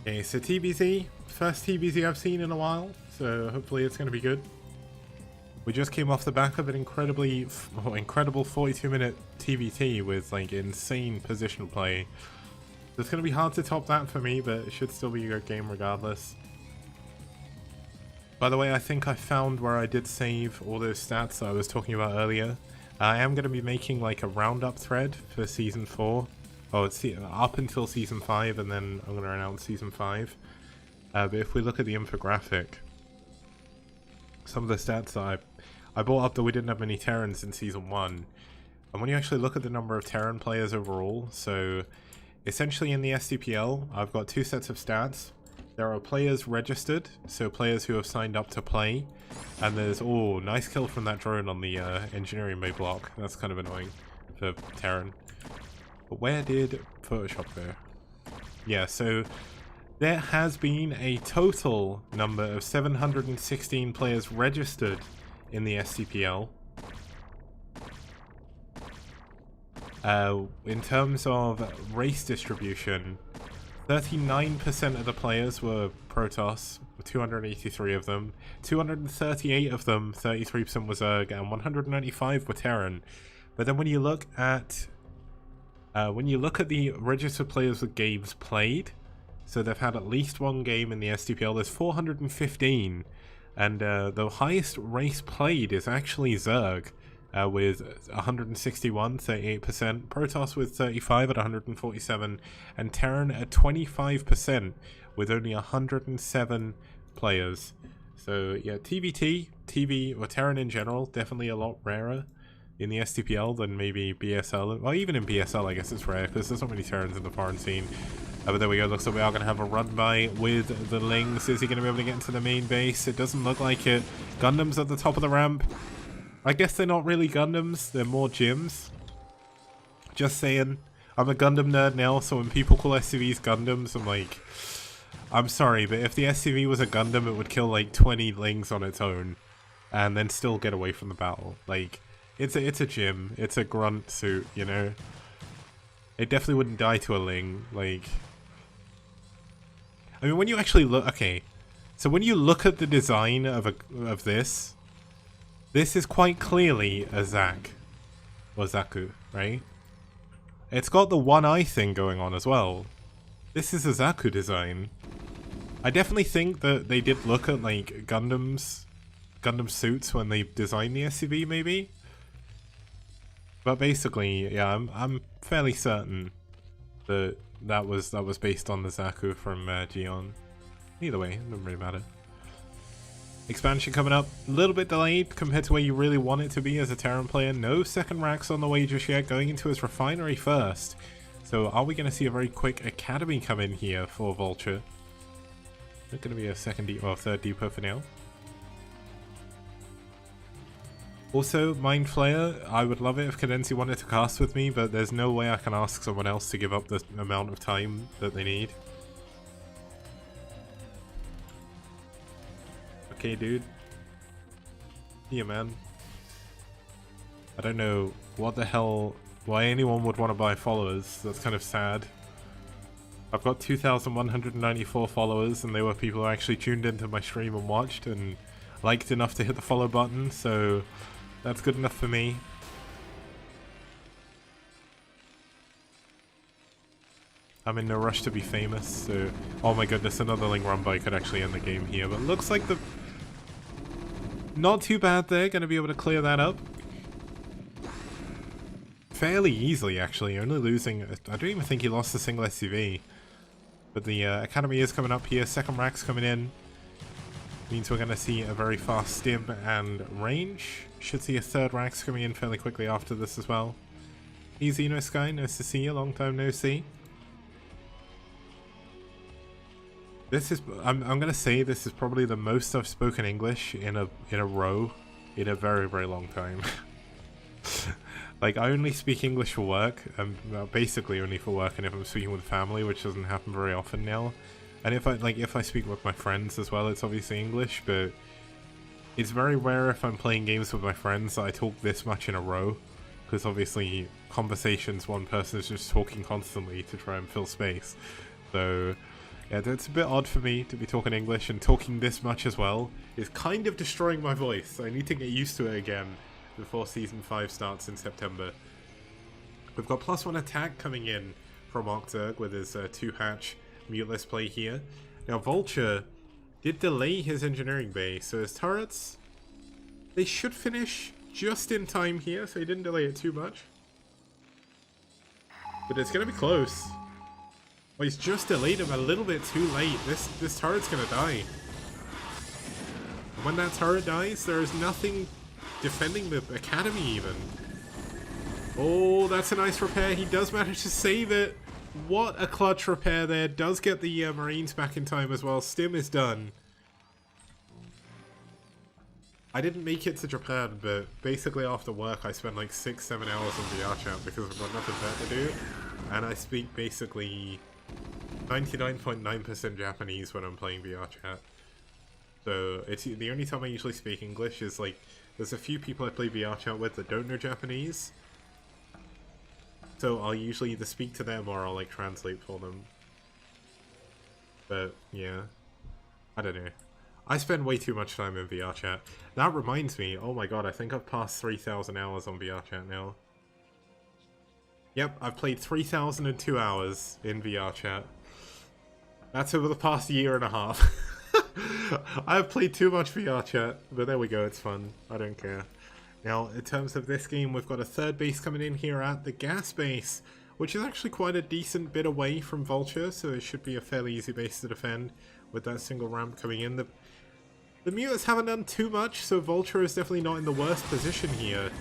Okay, so TBZ, first TBZ I've seen in a while, so hopefully it's going to be good. We just came off the back of an incredible 42-minute TVT with like insane position play. So it's going to be hard to top that for me, but it should still be a good game regardless. By the way, I think I found where I did save all those stats that I was talking about earlier. I am going to be making like a roundup thread for Season 4. Oh, it's up until Season 5, and then I'm going to announce Season 5. But if we look at the infographic, some of the stats that I brought up that we didn't have many Terrans in Season 1. And when you actually look at the number of Terran players overall, so essentially in the STPL, I've got 2 sets of stats. There are players registered, so players who have signed up to play. And there's, oh, nice kill from that drone on the engineering bay block. That's kind of annoying for Terran. But where did Photoshop go? Yeah, so there has been a total number of 716 players registered in the STPL. In terms of race distribution, 39% of the players were Protoss, 283 of them. 238 of them, 33% was Zerg, and 195 were Terran. But then when you look at the registered players with games played, so they've had at least one game in the STPL, there's 415, and the highest race played is actually Zerg, with 161, 38%, Protoss with 35 at 147, and Terran at 25% with only 107 players. So yeah, TVT, or Terran in general, definitely a lot rarer in the STPL than maybe BSL. Well, even in BSL, I guess it's rare because there's not many Terrans in the foreign scene. But there we go. Looks like we are going to have a run by with the Lings. Is he going to be able to get into the main base? It doesn't look like it. Gundams at the top of the ramp. I guess they're not really Gundams. They're more gyms. Just saying. I'm a Gundam nerd now, so when people call SCVs Gundams, I'm like, I'm sorry, but if the SCV was a Gundam, it would kill like 20 Lings on its own and then still get away from the battle. Like, it's a gym. It's a grunt suit, you know? It definitely wouldn't die to a Ling. Like, I mean, when you actually look, okay, so when you look at the design of this is quite clearly a Zak or Zaku, right? It's got the one eye thing going on as well. This is a Zaku design. I definitely think that they did look at like Gundam suits when they designed the SCV, maybe. But basically, yeah, I'm fairly certain that was based on the Zaku from Gion. Either way, it doesn't really matter. Expansion coming up, a little bit delayed compared to where you really want it to be as a Terran player. No second racks on the way just yet, going into his refinery first. So are we going to see a very quick academy come in here for Vulture? It's going to be a third depot for now. Also, Mind Flayer, I would love it if Cadency wanted to cast with me, but there's no way I can ask someone else to give up the amount of time that they need. Okay, dude. Yeah, man. I don't know what the hell, why anyone would want to buy followers. That's kind of sad. I've got 2,194 followers, and they were people who actually tuned into my stream and watched and liked enough to hit the follow button, so that's good enough for me. I'm in no rush to be famous, so... Oh my goodness, another Ling run by could actually end the game here, but looks like the... Not too bad there, gonna be able to clear that up. Fairly easily, actually, only losing... I don't even think he lost a single SCV. But the Academy is coming up here, second rack's coming in. Means we're gonna see a very fast stim and range. Should see a third rack's coming in fairly quickly after this as well. Easy, no Sky, nice to see you, long time no see. This is, I'm gonna say this is probably the most I've spoken English in a row in a very, very long time. Like, I only speak English for work, and basically only for work, and if I'm speaking with family, which doesn't happen very often now. And if I speak with my friends as well, it's obviously English, but it's very rare if I'm playing games with my friends that I talk this much in a row, because obviously conversations, one person is just talking constantly to try and fill space. So yeah, it's a bit odd for me to be talking English, and talking this much as well is kind of destroying my voice. I need to get used to it again before Season 5 starts in September. We've got +1 attack coming in from Octurg with his 2-hatch muteless play here. Now Vulture did delay his engineering bay, so his turrets, they should finish just in time here, so he didn't delay it too much. But it's going to be close. Well, he's just delayed him a little bit too late. This turret's going to die. And when that turret dies, there is nothing defending the Academy even. Oh, that's a nice repair. He does manage to save it. What a clutch repair there. Does get the Marines back in time as well. Stim is done. I didn't make it to Japan, but basically after work I spent like 6-7 hours on VR chat because I've got nothing better to do. And I speak basically 99.9% Japanese when I'm playing VR chat. So it's the only time I usually speak English is like, there's a few people I play VR chat with that don't know Japanese. So I'll usually either speak to them or I'll like translate for them. But yeah, I don't know. I spend way too much time in VR chat. That reminds me, oh my god, I think I've passed 3,000 hours on VR chat now. Yep, I've played 3,002 hours in VR chat. That's over the past year and a half. I've played too much VR chat, but there we go, it's fun. I don't care. Now, in terms of this game, we've got a third base coming in here at the gas base, which is actually quite a decent bit away from Vulture, so it should be a fairly easy base to defend with that single ramp coming in. The mutants haven't done too much, so Vulture is definitely not in the worst position here.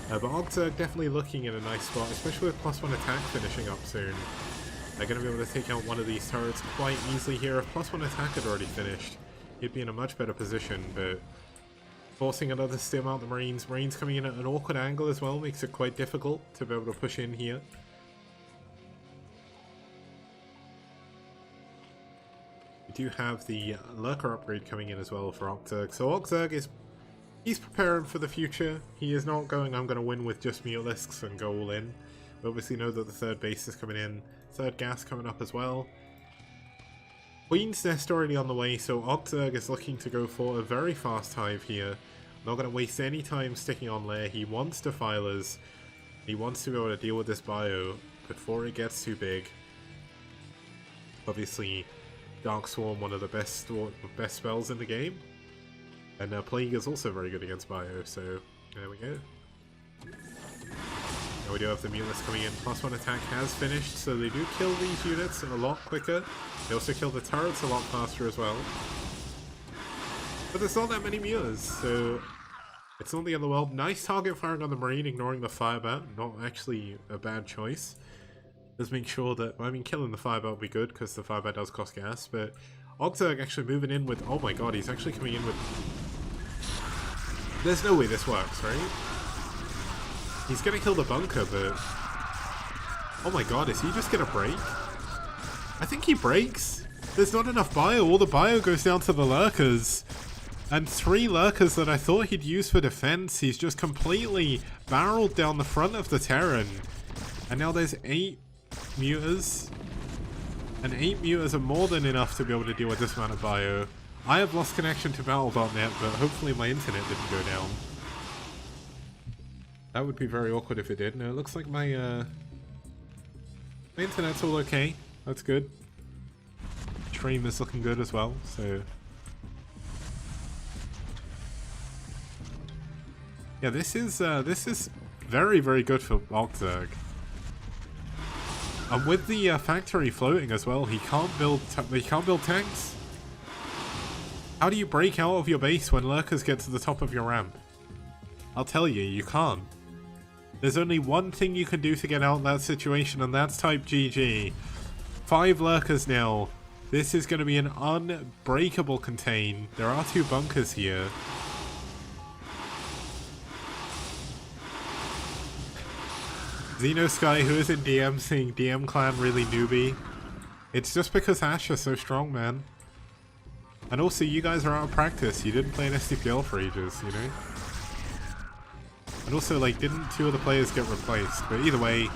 But Octurg definitely looking in a nice spot, especially with +1 attack finishing up soon. They're going to be able to take out one of these turrets quite easily here. If +1 attack had already finished, he'd be in a much better position, but forcing another stim out the Marines. Marines coming in at an awkward angle as well makes it quite difficult to be able to push in here. We do have the Lurker upgrade coming in as well for Octurg. So Octurg is... he's preparing for the future. He is not going, I'm going to win with just Mutalisks and go all in. We obviously know that the third base is coming in. Third gas coming up as well. Queen's Nest already on the way, so Octurg is looking to go for a very fast hive here. Not going to waste any time sticking on lair. He wants defilers. He wants to be able to deal with this bio before it gets too big. Obviously, Dark Swarm, one of the best spells in the game. And Plague is also very good against bio, so there we go. And we do have the Mutas coming in. +1 attack has finished, so they do kill these units a lot quicker. They also kill the turrets a lot faster as well. But there's not that many Mutas, so it's not the end of the world. Nice target firing on the Marine, ignoring the Firebat. Not actually a bad choice. Just make sure that, I mean, killing the Firebat would be good, because the Firebat does cost gas, but Ogzerg actually moving in with, oh my god, he's actually coming in with, there's no way this works, right? He's gonna kill the bunker, but, oh my god, is he just gonna break? I think he breaks. There's not enough bio, all the bio goes down to the lurkers. And 3 lurkers that I thought he'd use for defense, he's just completely barreled down the front of the Terran. And now there's 8 Mutas. And 8 Mutas are more than enough to be able to deal with this amount of bio. I have lost connection to battle.net, but hopefully my internet didn't go down. That would be very awkward if it did. No, it looks like my internet's all okay. That's good. Stream is looking good as well, so... Yeah, this is very, very good for Ogzerg. And with the factory floating as well, he can't build tanks. How do you break out of your base when lurkers get to the top of your ramp? I'll tell you, you can't. There's only one thing you can do to get out of that situation, and that's type GG. 5 lurkers now. This is going to be an unbreakable contain. There are 2 bunkers here. Xenosky, who is in DM, saying DM clan really newbie. It's just because Ash is so strong, man. And also, you guys are out of practice. You didn't play an STPL for ages, you know? And also, like, didn't 2 of the players get replaced? But either way,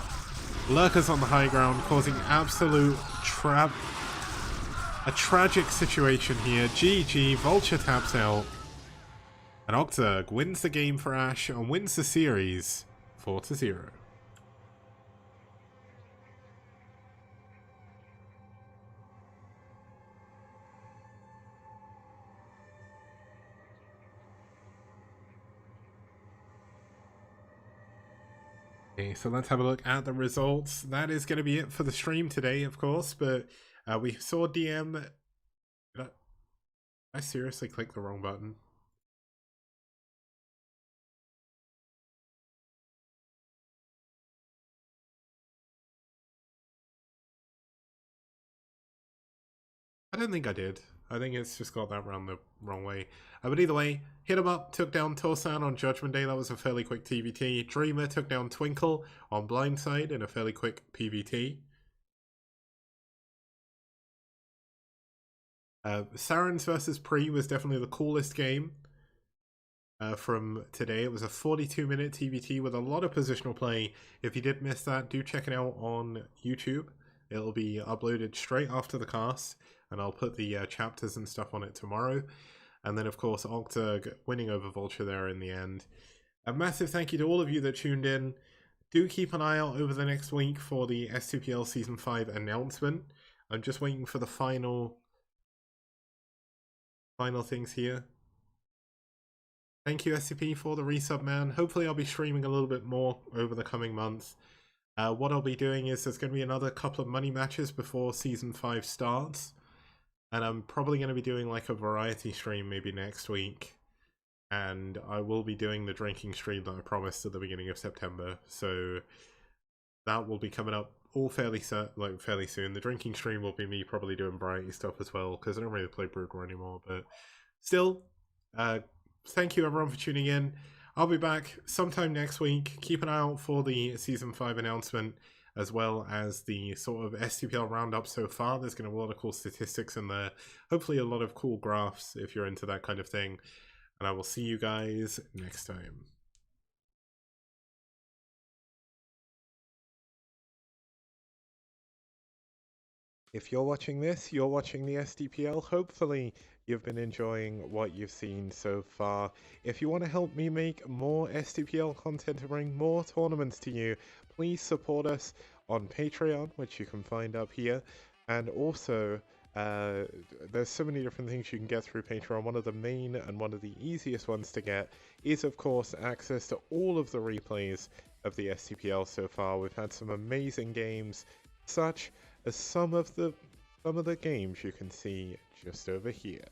lurkers on the high ground causing absolute a tragic situation here. GG, Vulture taps out. And Ogzerg wins the game for Ash and wins the series 4-0. Okay, so let's have a look at the results. That is going to be it for the stream today, of course, but we saw DM... Did I seriously click the wrong button? I don't think I did. I think it's just got that round the wrong way. But either way, hit him up, took down Torsan on Judgment Day. That was a fairly quick TVT. Dreamer took down Twinkle on Blindside in a fairly quick PVT. Sarens versus Pre was definitely the coolest game from today. It was a 42-minute TVT with a lot of positional play. If you did miss that, do check it out on YouTube. It'll be uploaded straight after the cast, and I'll put the chapters and stuff on it tomorrow. And then, of course, Ogzerg winning over Vulture there in the end. A massive thank you to all of you that tuned in. Do keep an eye out over the next week for the STPL Season 5 announcement. I'm just waiting for the final things here. Thank you, SCP, for the resub, man. Hopefully I'll be streaming a little bit more over the coming months. What I'll be doing is there's going to be another couple of money matches before Season 5 starts. And I'm probably going to be doing like a variety stream maybe next week. And I will be doing the drinking stream that I promised at the beginning of September. So that will be coming up all fairly soon. The drinking stream will be me probably doing variety stuff as well, because I don't really play Brood War anymore. But still, thank you everyone for tuning in. I'll be back sometime next week. Keep an eye out for the Season 5 announcement, as well as the sort of STPL roundup so far. There's going to be a lot of cool statistics in there. Hopefully a lot of cool graphs if you're into that kind of thing. And I will see you guys next time. If you're watching this, you're watching the STPL. Hopefully you've been enjoying what you've seen so far. If you want to help me make more STPL content to bring more tournaments to you, please support us on Patreon, which you can find up here. And also, there's so many different things you can get through Patreon. One of the main and one of the easiest ones to get is, of course, access to all of the replays of the STPL so far. We've had some amazing games, such as some of the games you can see just over here.